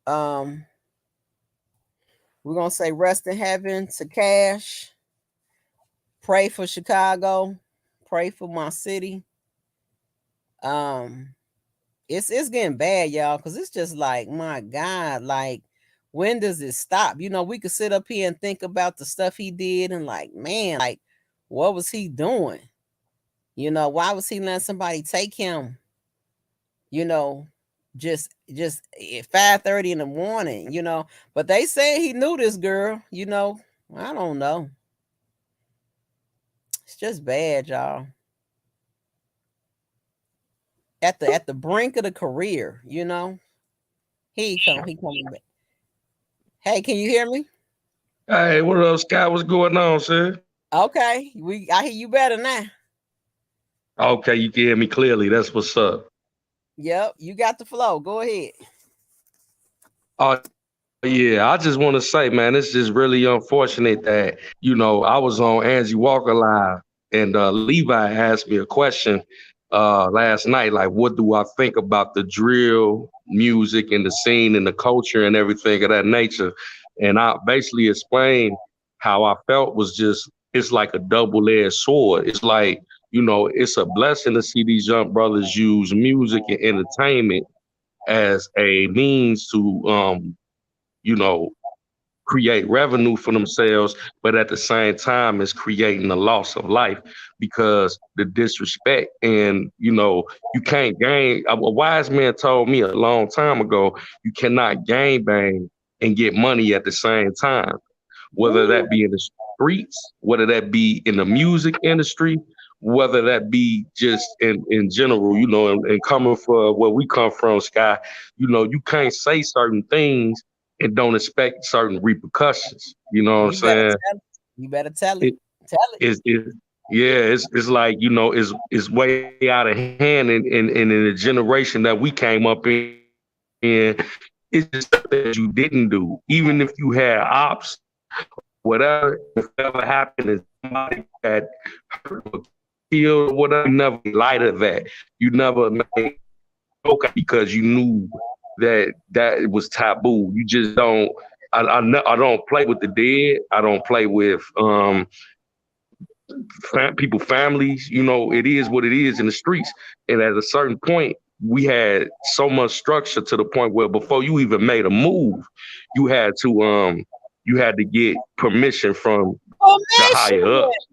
Um, we're gonna say rest in heaven to Cash. Pray for Chicago. Pray for my city. Um, it's getting bad, y'all, because it's just like, my God, like, when does it stop? We could sit up here and think about the stuff he did and like, man, like, what was he doing? Why was he letting somebody take him? You know, just at 5:30 in the morning. But they say he knew this girl. I don't know. It's just bad, y'all. At the brink of the career. He coming back. Hey, can you hear me? Hey, what up, Sky? What's going on, sir? Okay, I hear you better now. Okay, you can hear me clearly. That's what's up. Yep, you got the flow. Go ahead. Oh yeah, I just want to say, man, it's just really unfortunate that I was on Angie Walker Live and Levi asked me a question last night, like, what do I think about the drill music and the scene and the culture and everything of that nature? And I basically explained how I felt was just it's like a double-edged sword. It's like it's a blessing to see these young brothers use music and entertainment as a means to you know, create revenue for themselves, but at the same time, it's creating the loss of life because the disrespect and you can't gain. A wise man told me a long time ago, you cannot gain bang and get money at the same time, whether that be in the streets, whether that be in the music industry, whether that be just in general, and coming from where we come from, Sky, you can't say certain things and don't expect certain repercussions. You know what I'm You better saying? tell it. You better tell it. It Tell it. is yeah, it's like, it's way out of hand in the generation that we came up in. It's just stuff that you didn't do. Even if you had ops, whatever, if ever happened and somebody had hurt or killed or whatever, you never light of that. You never made joke because you knew that it was taboo. You just don't. I don't play with the dead. I don't play with people, families. It is what it is in the streets. And at a certain point, we had so much structure to the point where before you even made a move, you had to get permission from the higher Permission. ups.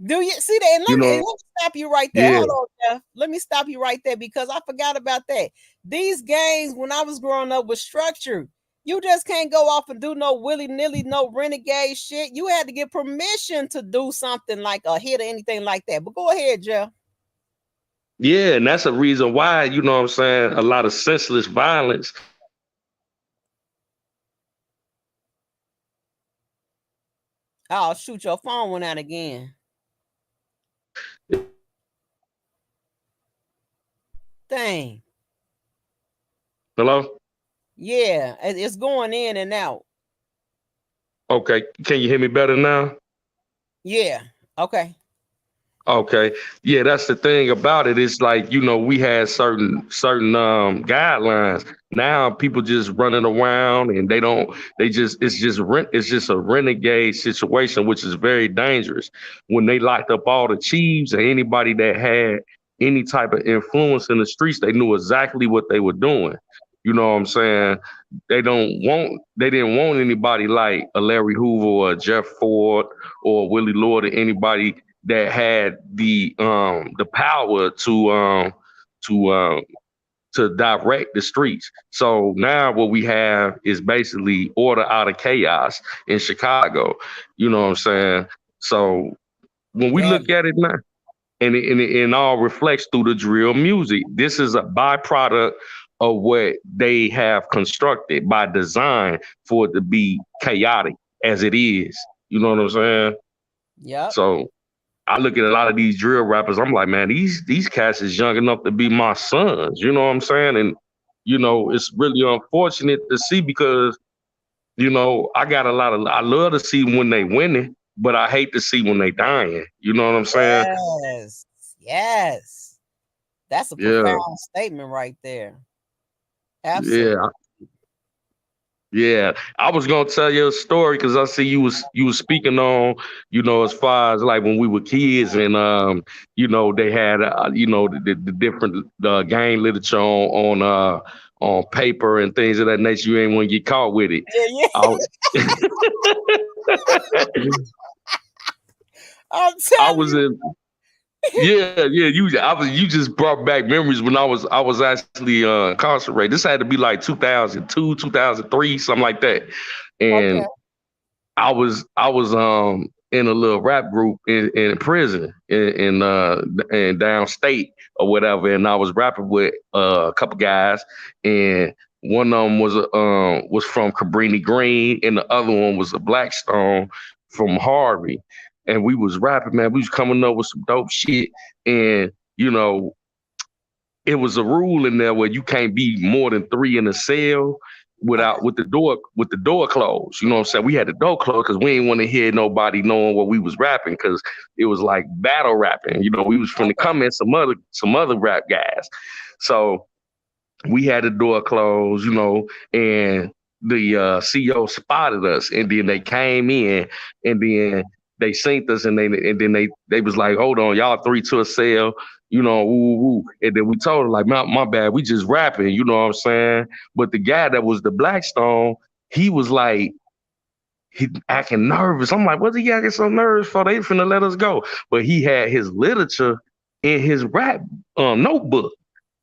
Do you see that? And You let me know, stop you right there. yeah, Hold on, Jeff. Let me stop you right there because I forgot about that. These gangs, when I was growing up, was structured. You just can't go off and do no willy-nilly, no renegade shit. You had to get permission to do something like a hit or anything like that. But go ahead, Jeff. yeah, and that's a reason why, what I'm saying, a lot of senseless violence. Oh, shoot, your phone went out again. Dang. Hello? Yeah, it's going in and out. Okay. Can you hear me better now? Yeah. Okay. Okay. Yeah, that's the thing about it. It's like, we had certain guidelines. Now people just running around and it's just a renegade situation, which is very dangerous. When they locked up all the chiefs and anybody that had any type of influence in the streets, they knew exactly what they were doing. You know what I'm saying? They didn't want anybody like a Larry Hoover or a Jeff Ford or Willie Lord or anybody that had the power to direct the streets. So now what we have is basically order out of chaos in Chicago. You know what I'm saying? So when we Yeah. look at it now, and it all reflects through the drill music. This is a byproduct of what they have constructed by design for it to be chaotic as it is. You know what I'm saying? Yep. So I look at a lot of these drill rappers. I'm like, man, these cats is young enough to be my sons. You know what I'm saying? And it's really unfortunate to see because I love to see when they winning, but I hate to see when they dying. You know what I'm saying? Yes. Yes. That's a Yeah, profound statement right there. Absolutely. yeah. Yeah, I was gonna tell you a story because I see you was speaking on, as far as like when we were kids and they had the different gang literature on paper and things of that nature. You ain't want to get caught with it. Yeah, yeah. I, I'm I telling was you. in yeah. You just brought back memories when I was actually incarcerated. This had to be like 2002, 2003, something like that, Okay. and I was in a little rap group in prison in downstate or whatever, and I was rapping with a couple guys, and one of them was from Cabrini Green, and the other one was a Blackstone from Harvey, and we was rapping, man. We was coming up with some dope shit, and it was a rule in there where you can't be more than three in a cell Okay. with the door closed. You know what I'm saying? We had the door closed because we didn't want to hear nobody knowing what we was rapping because it was like battle rapping. We was from the Okay. comments some other rap guys. So we had the door closed, and the CEO spotted us, and then they came in, and then they synced us, and then they was like, "Hold on, y'all three to a cell." Woo, woo. And then we told her, like, my bad, we just rapping, you know what I'm saying? But the guy that was the Blackstone, he was like, he acting nervous. I'm like, what's he acting so nervous for? They finna let us go. But he had his literature in his rap notebook.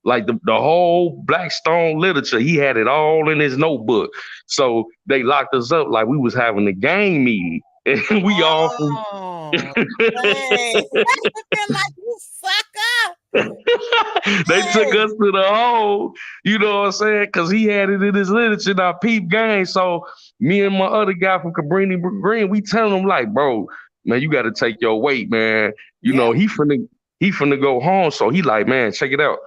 Like the whole Blackstone literature, he had it all in his notebook. So they locked us up like we was having a gang meeting. And we all from Oh, dang. I feel like you sucker. they took Dang. us to the hole, you know what I'm saying? Because he had it in his literature, now peep gang. So me and my other guy from Cabrini Green, we telling him like, bro, man, you got to take your weight, man. Yeah. He finna go home. So he like, man, check it out.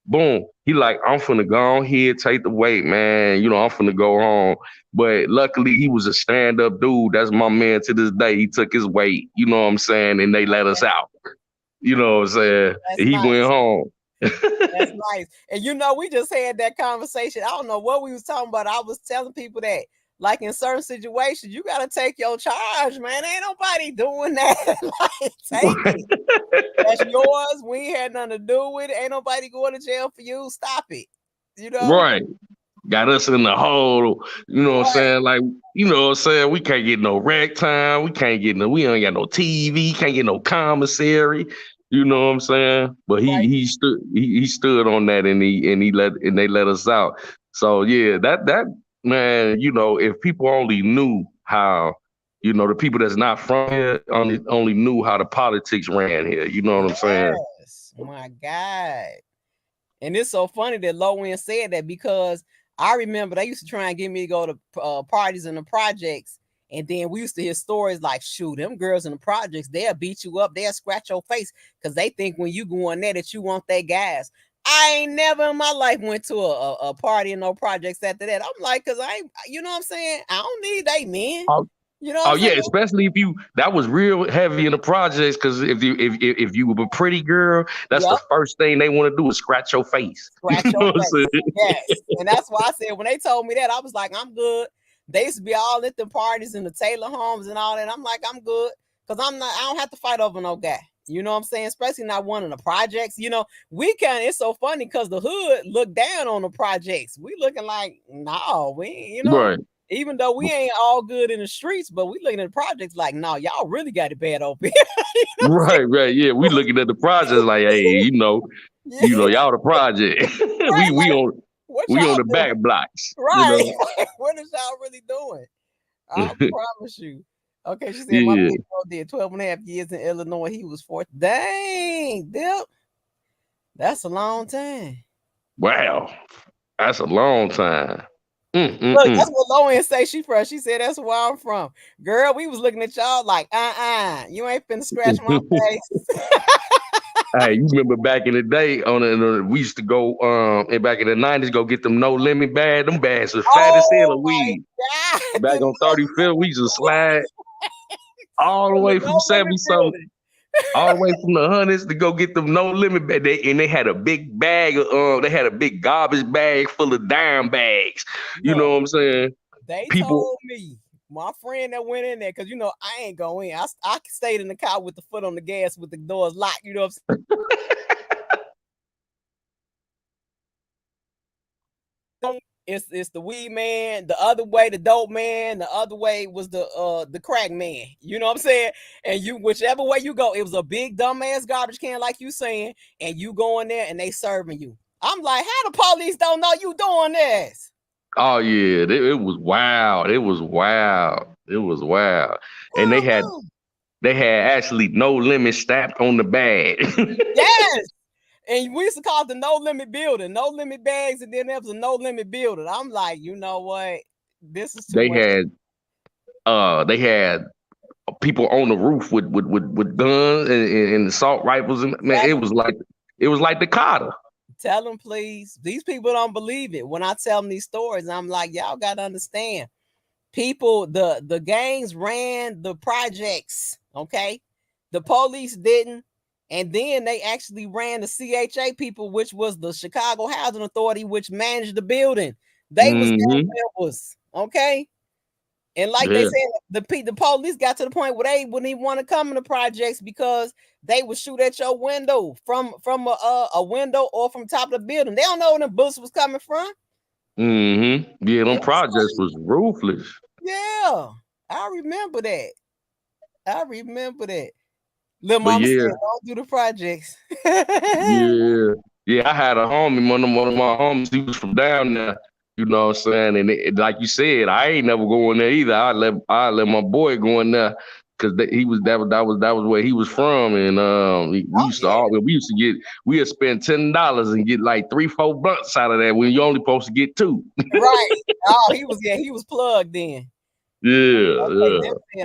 Boom. He like, I'm finna go on here, take the weight, man. I'm finna go home. But luckily, he was a stand-up dude. That's my man to this day. He took his weight, you know what I'm saying? And they let us out. You know what I'm saying? That's And he went nice. home. That's nice. And we just had that conversation. I don't know what we was talking about. I was telling people that like in certain situations, you gotta take your charge, man. Ain't nobody doing that. Like, take it. That's yours. We ain't had nothing to do with it. Ain't nobody going to jail for you. Stop it. You know? Right. Got us in the hole, you know what I'm saying? Like, you know what I'm saying? We can't get no rec time. We ain't got no TV, can't get no commissary. You know what I'm saying? But he stood on that and they let us out. So yeah, that man, you know, if people only knew how, you know, the people that's not from here only knew how the politics ran here. You know what I'm saying? Yes. My God. And it's so funny that Low End said that, because I remember they used to try and get me to go to parties in the projects. And then we used to hear stories like, shoot, them girls in the projects, they'll beat you up. They'll scratch your face because they think when you go in there that you want their gas. I ain't never in my life went to a party in no projects after that. I'm like, because I ain't, you know what I'm saying? I don't need they men. You know what Oh I'm yeah, saying? especially if that was real heavy in the projects, because if you were a pretty girl, that's the first thing they want to do is scratch your face. Scratch You know your face. Yes. And that's why I said when they told me that, I was like, I'm good. They used to be all at the parties in the Taylor homes and all that. I'm like, I'm good. Because I don't have to fight over no guy. You know what I'm saying? Especially not one of the projects. You know, it's so funny because the hood look down on the projects. We looking like, no, we ain't, you know. Right. Even though we ain't all good in the streets, but we looking at the projects like, no, y'all really got it bad over here. You know right. Yeah, we looking at the projects like, hey, you know, y'all the project. Right, we on the doing? back blocks. Right. You know? What is y'all really doing? I promise you. Okay, she said my Yeah. big bro did 12 and a half years in Illinois. He was 4. Dang, Dip. That's a long time. Wow. That's a long time. Look, that's what Low End say she from. She said that's where I'm from. Girl, we was looking at y'all like, you ain't finna scratch my face. Hey, you remember back in the day we used to go and back in the 90s go get them no limit bags. Them bags was fat as hell of weed. Back on 35th, we used to slide all the way from 70 something, all the way from the hundreds to go get them no limit bag. They had a big bag of they had a big garbage bag full of dime bags. You know what I'm saying? They told me, my friend that went in there, because you know I ain't go in. I stayed in the car with the foot on the gas with the doors locked. You know what I'm saying? It's the weed man, the other way the dope man, the other way was the crack man. You know what I'm saying? And you, whichever way you go, it was a big dumbass garbage can, like you saying, and you go in there and they serving you. I'm like, how the police don't know you doing this? Oh yeah, it was wild. It was wild. It was wild. And they had actually no limit stamped on the bag. Yes. And we used to call it the no limit building, no limit bags, and then there was a no limit building. I'm like, you know what? This is too much. They had people on the roof with guns and assault rifles, and man, it was like the Carter. Tell them, please. These people don't believe it when I tell them these stories. I'm like, y'all got to understand. People, the gangs ran the projects, okay? The police didn't. And then they actually ran the CHA people, which was the Chicago Housing Authority, which managed the building. They was members, okay? And like they said, the police got to the point where they wouldn't even want to come in the projects because they would shoot at your window from a window or from top of the building. They don't know where the bullets was coming from. Yeah, them projects was ruthless. Yeah, I remember that. Little mama said, don't do the projects. Yeah, I had a homie, one of my homies, he was from down there. You know what I'm saying? And like you said, I ain't never going there either. I let my boy go in there because that was where he was from. And we'd spend $10 and get like 3-4 blunts out of that when you only supposed to get 2. Right. Oh, he was plugged in. Yeah.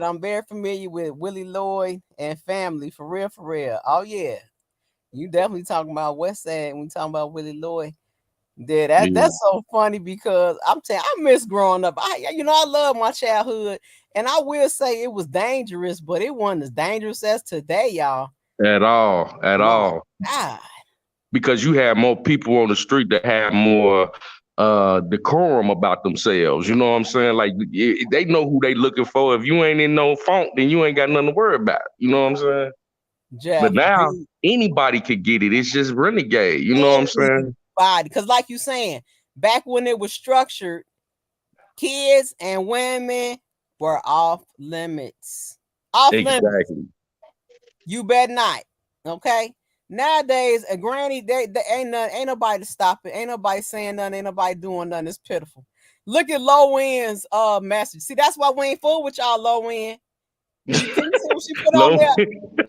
I'm very familiar with Willie Lloyd and family, for real. Oh yeah. You definitely talking about West Side when we talking about Willie Lloyd. That's so funny because I'm telling you, I miss growing up. I love my childhood, and I will say it was dangerous, but it wasn't as dangerous as today, y'all. At all. God. Because you have more people on the street that have more decorum about themselves. You know what I'm saying? Like they know who they looking for. If you ain't in no funk, then you ain't got nothing to worry about. You know what I'm saying? But Jeff, now anybody could get it. It's just renegade. You know what I'm saying? because like you saying, back when it was structured, kids and women were off limits. Off limits. Exactly. You bet not. Okay. Nowadays, a granny, they ain't nobody to stop it. Ain't nobody saying nothing. Ain't nobody doing nothing. It's pitiful. Look at Low End's message. See, that's why we ain't fool with y'all, Low End. You can see what she put on there.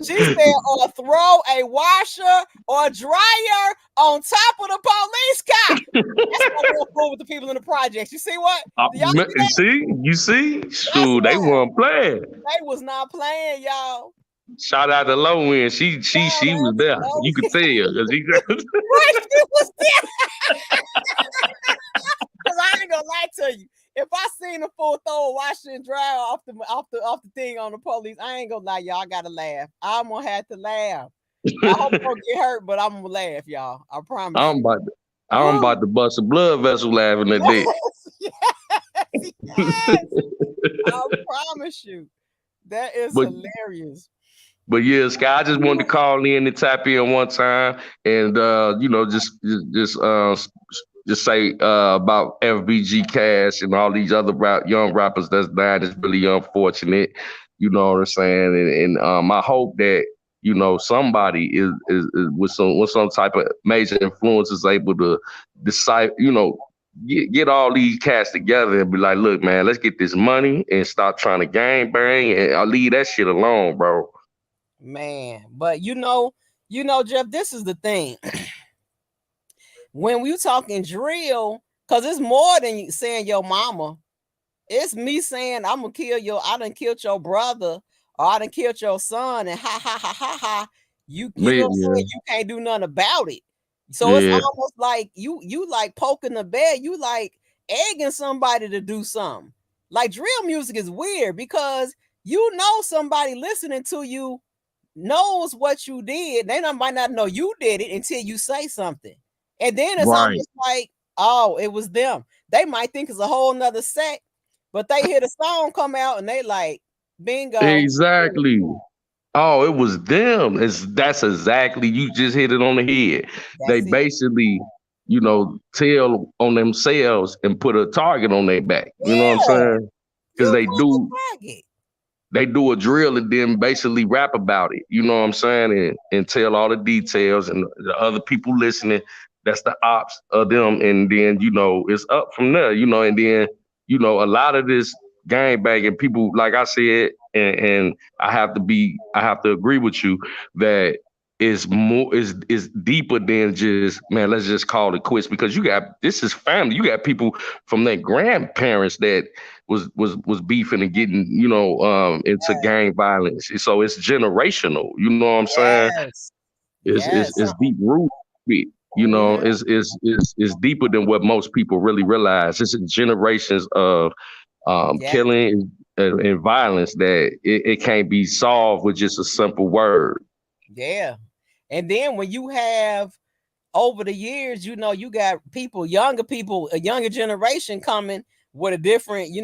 She said, or throw a washer or dryer on top of the police car. That's why we don't fool with the people in the projects. You see what? You see? Shoot, they weren't playing. They was not playing, y'all. Shout out to Low End. She was there. You could tell because she was there. Cause I ain't gonna lie to you. If I seen a full throw washer and dryer off the thing on the police, I ain't gonna lie, y'all. I gotta laugh. I'm gonna have to laugh. I hope I don't get hurt, but I'm gonna laugh, y'all. I promise. I'm about to bust a blood vessel laughing at that. Yes. I promise you. That is hilarious. But yeah, Skyye, I just wanted to call in and tap in one time and just say about FBG Cash and all these other young rappers that's dying is really unfortunate. You know what I'm saying? And I hope that somebody is with some type of major influence is able to decide, get all these cats together and be like, look, man, let's get this money and stop trying to gang bang, and I'll leave that shit alone, bro. Man, but Jeff, this is the thing. When we talking drill, because it's more than saying your mama. It's me saying I done killed your brother, or I done killed your son, and ha. You know what I'm saying? You can't do nothing about it. So it's almost like you like poking the bear, you like egging somebody to do something. Like drill music is weird because somebody listening to you knows what you did. They might not know you did it until you say something. And then it's almost like, oh, it was them. They might think it's a whole nother set, but they hear the song come out and they like, bingo. Exactly. Oh, it was them. That's exactly, you just hit it on the head. They basically, tell on themselves and put a target on their back. You know what I'm saying? Because they do a drill and then basically rap about it. You know what I'm saying? And tell all the details, and the other people listening, that's the ops of them. And then, it's up from there, and then, a lot of this gang banging people, like I said, and I have to agree with you that is deeper than just, man, let's just call it quits, because this is family. You got people from their grandparents that was beefing and getting, into gang violence. So it's generational. You know what I'm saying? It's deep rooted. It's deeper than what most people really realize. It's generations of killing and violence that it can't be solved with just a simple word. Yeah. And then when you have over the years, you got a younger generation coming with a different,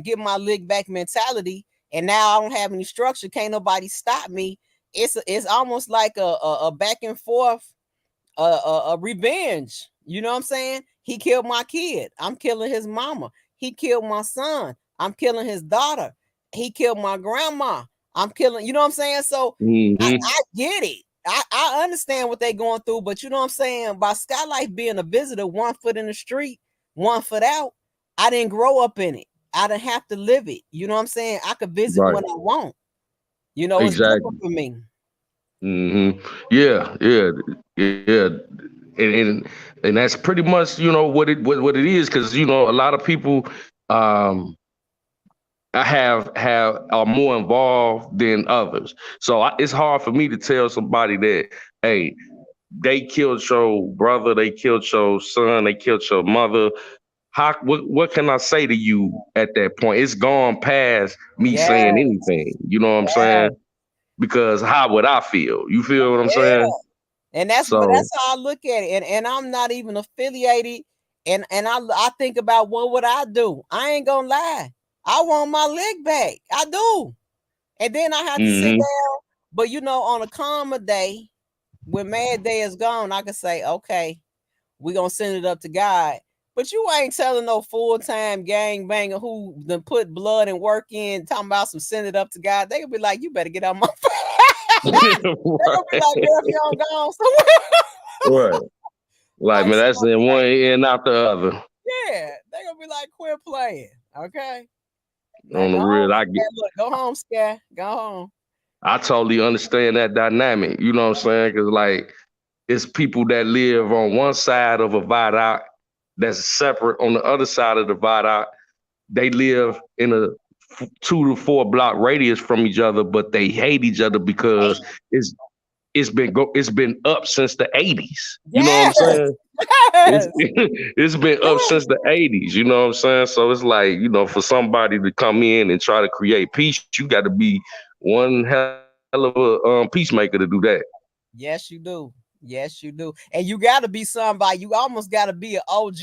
get my lick back mentality. And now I don't have any structure. Can't nobody stop me. It's almost like a back and forth, a revenge. You know what I'm saying? He killed my kid. I'm killing his mama. He killed my son. I'm killing his daughter. He killed my grandma. I'm killing, you know what I'm saying? So I get it. I understand what they're going through, but you know what I'm saying? By Skylife being a visitor, 1 foot in the street, 1 foot out, I didn't grow up in it. I didn't have to live it. You know what I'm saying? I could visit when I want. It's different for me. Yeah. And that's pretty much, what it is, because a lot of people are more involved than others. So it's hard for me to tell somebody that, hey, they killed your brother, they killed your son, they killed your mother. What can I say to you at that point? It's gone past me saying anything. You know what I'm saying? Because how would I feel? You feel what I'm saying? And that's how I look at it. And I'm not even affiliated. And I think about what would I do? I ain't gonna lie. I want my leg back. I do. And then I have to sit down. But on a calmer day, when Mad Day is gone, I can say, okay, we're gonna send it up to God. But you ain't telling no full-time gang banger who done put blood and work in, talking about some send it up to God. They gonna be like, you better get out my face. They gonna be like, girl, if you don't go on somewhere. Right. Like, Like, man, that's in one end after the other. yeah, they gonna be like, quit playing. Okay. Now On the go home, real, Sky. Look, go home, Sky. Go home. I totally understand that dynamic. You know what I'm saying? Because like, it's people that live on one side of a viaduct that's separate on the other side of the viaduct. They live in a 2 to 4 block radius from each other, but they hate each other because it's it's been up since the 80s. You know what I'm Yes. saying? It's Yes. it's been up since the 80s. You know what I'm saying? So it's like, for somebody to come in and try to create peace, you got to be one hell of a peacemaker to do that. Yes, you do. Yes, you do. And you got to be somebody. You almost got to be an OG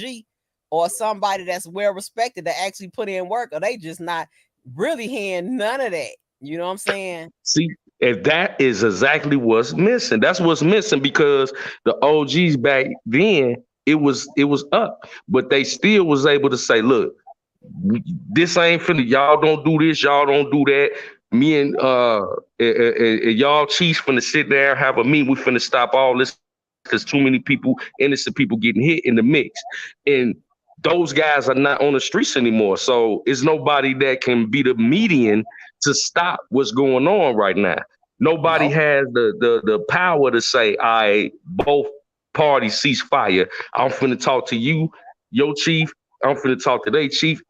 or somebody that's well respected to actually put in work, or they just not really hearing none of that. You know what I'm saying? See, if that is exactly what's missing. That's what's missing because the OGs back then, it was up, but they still was able to say, look, this ain't finna, y'all don't do this, y'all don't do that. Me and y'all chiefs finna sit there and have a meeting. We finna stop all this because too many people, innocent people getting hit in the mix. And those guys are not on the streets anymore. So it's nobody that can be the median to stop what's going on right now. Nobody Nope. has the power to say, all right, both parties cease fire. I'm finna talk to you, your chief. I'm finna talk to their chief.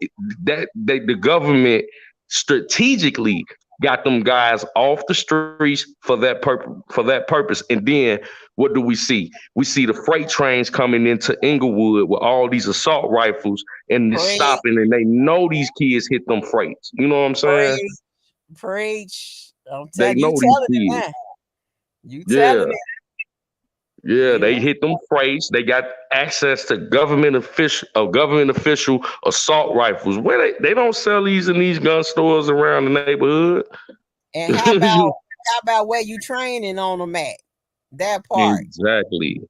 The government strategically got them guys off the streets for that purpose. And then what do we see? We see the freight trains coming into Inglewood with all these assault rifles, and it's Preach, stopping, and they know these kids hit them freights. You know what I'm saying? preach, preach. I'm They telling you, know these telling it kids. now. You telling Yeah. it. Yeah, You know. they hit them freights. They got access to government official assault rifles. Where they don't sell these in these gun stores around the neighborhood. And how about where you training on them at? That part. Exactly.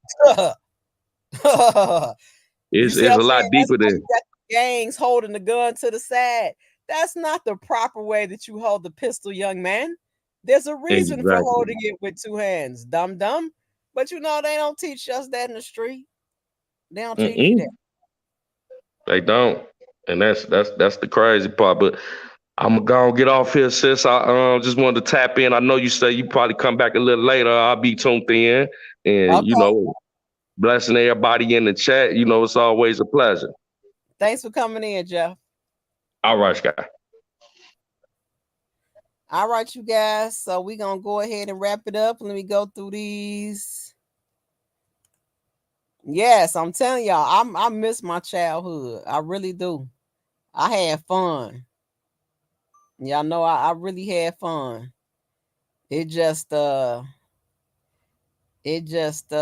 You see It's what I'm a lot saying? That's deeper why you than got the gangs holding the gun to the side. That's not the proper way that you hold the pistol, young man. There's a reason for exactly. holding it with two hands, dumb dumb. But they don't teach us that in the street. They don't teach you that. Mm-mm, they don't, and that's the crazy part. But I'm gonna get off here, sis. I just wanted to tap in. I know you say you probably come back a little later. I'll be tuned in, and Okay. blessing everybody in the chat. It's always a pleasure. Thanks for coming in, Jeff. All right, Sky. All right, you guys. So we're gonna go ahead and wrap it up. Let me go through these. Yes, I'm telling y'all, I miss my childhood. I really do. I had fun. Y'all know I really had fun. It just it just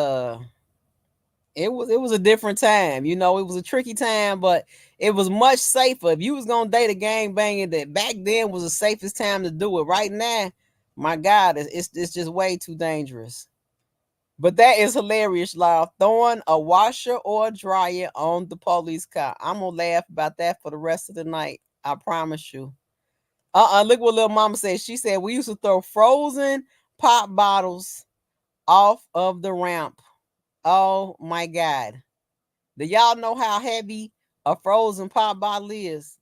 it was a different time. It was a tricky time, but it was much safer. If you was gonna date a gang banger, that back then was the safest time to do it. Right now, my God, it's just way too dangerous. But that is hilarious, Lyle. Throwing a washer or a dryer on the police car. I'm gonna laugh about that for the rest of the night. I promise you. Look what little mama said. She said we used to throw frozen pop bottles off of the ramp. Oh my God. Do y'all know how heavy a frozen pop bottle is?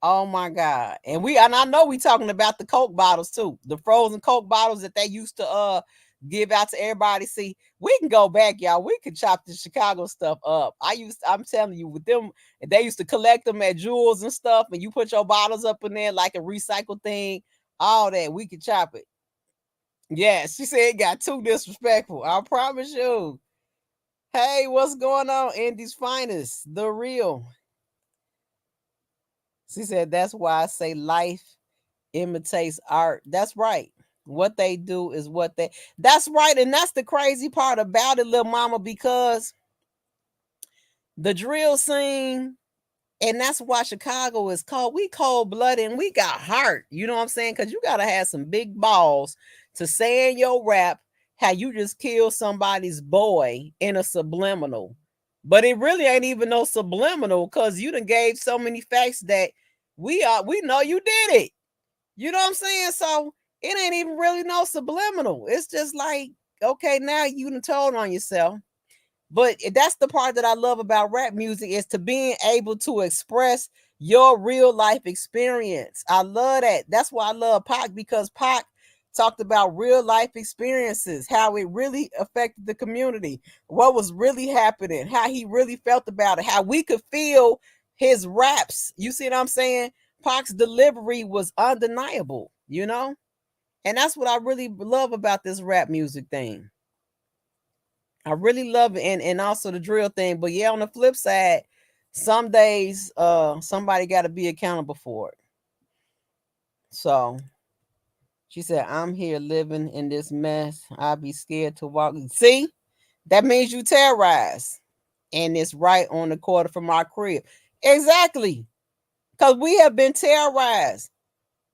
Oh my God. And I know we talking about the Coke bottles too. The frozen Coke bottles that they used to give out to everybody. See, we can go back, y'all. We could chop the Chicago stuff up. I'm telling you, with them, they used to collect them at Jewels and stuff, and you put your bottles up in there like a recycle thing, all that. We could chop it. Yeah, she said it got too disrespectful. I promise you. Hey, what's going on? Andy's finest, the real. She said that's why I say life imitates art. That's right. What they do is that's right. And that's the crazy part about it, little mama, because The drill scene, and that's why Chicago is called. We cold blooded and we got heart. You know what I'm saying? Because you gotta have some big balls to say in your rap how you just killed somebody's boy in a subliminal. But it really ain't even no subliminal because you done gave so many facts that we know you did it. You know what I'm saying? So it ain't even really no subliminal. It's just like, okay, now you done told on yourself. But that's the part that I love about rap music is to being able to express your real life experience. I love that. That's why I love Pac, because Pac talked about real life experiences, how it really affected the community, what was really happening, how he really felt about it, how we could feel his raps. You see what I'm saying? Pac's delivery was undeniable, you know? And that's what I really love about this rap music thing. I really love it, and also the drill thing. But yeah, on the flip side, some days somebody got to be accountable for it. So she said, I'm here living in this mess. I'll be scared to walk. See, that means you terrorized. And it's right on the corner from our crib. Exactly. Because we have been terrorized.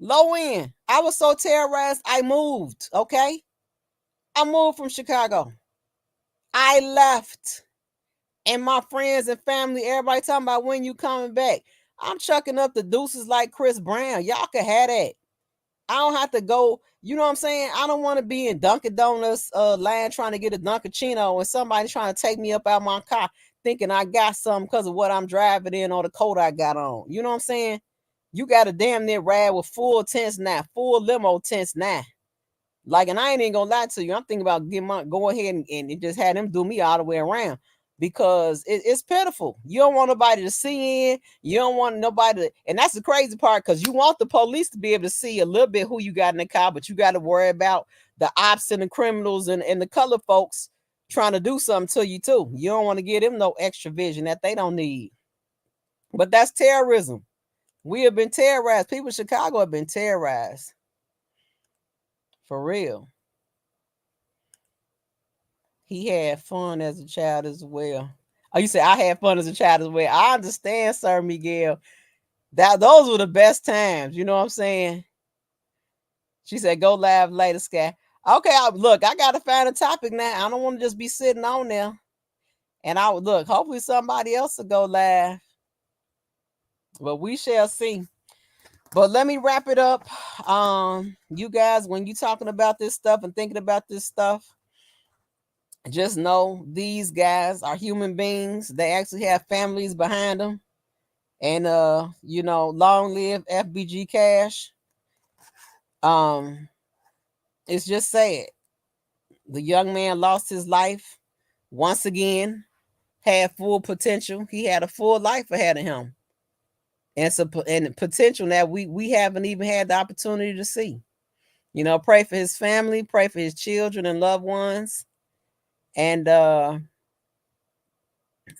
Low end. I was so terrorized, I moved. Okay. I moved from Chicago. I left. And my friends and family, everybody talking about when you coming back. I'm chucking up the deuces like Chris Brown. Y'all can have that. I don't have to go. You know what I'm saying? I don't want to be in Dunkin' Donuts line trying to get a Dunkin' and somebody trying to take me up out my car thinking I got something because of what I'm driving in or the coat I got on. You know what I'm saying? You got a damn near ride with full tents now, full limo tents now. Like, and I ain't even gonna lie to you. I'm thinking about go ahead and just have them do me all the way around because it's pitiful. You don't want nobody to see in. You don't want nobody to, and that's the crazy part because you want the police to be able to see a little bit who you got in the car, but you got to worry about the ops and the criminals and the color folks trying to do something to you too. You don't want to give them no extra vision that they don't need. But that's terrorism. We have been terrorized. People in Chicago have been terrorized. For real. He had fun as a child as well. Oh, you said I had fun as a child as well. I understand, Sir Miguel. Those were the best times. You know what I'm saying? She said, "Go live later, Sky." Okay, look, I gotta find a topic now. I don't want to just be sitting on there. And I would look. Hopefully, somebody else will go live. But we shall see. But let me wrap it up. You guys, when you talking about this stuff and thinking about this stuff, just know these guys are human beings. They actually have families behind them. And long live FBG Cash. It's just sad. The young man lost his life once again, had full potential. He had a full life ahead of him. And potential that we haven't even had the opportunity to see. Pray for his family, pray for his children and loved ones. And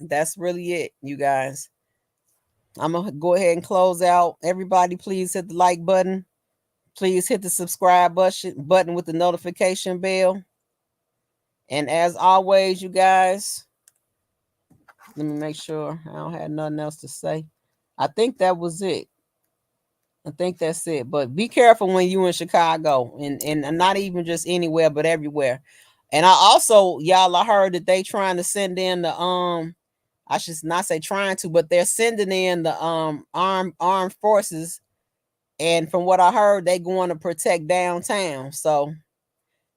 that's really it, you guys. I'm going to go ahead and close out. Everybody, please hit the like button. Please hit the subscribe button with the notification bell. And as always, you guys, let me make sure I don't have nothing else to say. I think that was it. I think that's it. But be careful when you in Chicago and not even just anywhere, but everywhere. And I heard that they trying to send in the I should not say trying to, but they're sending in the armed forces. And from what I heard, they going to protect downtown. So,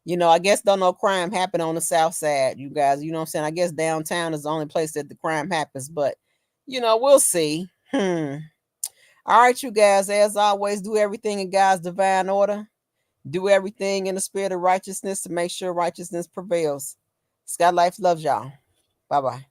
I guess don't no crime happen on the south side, you guys. You know what I'm saying? I guess downtown is the only place that the crime happens, but we'll see. All right, you guys, as always, do everything in God's divine order. Do everything in the spirit of righteousness to make sure righteousness prevails. Sky Life loves y'all. Bye-bye.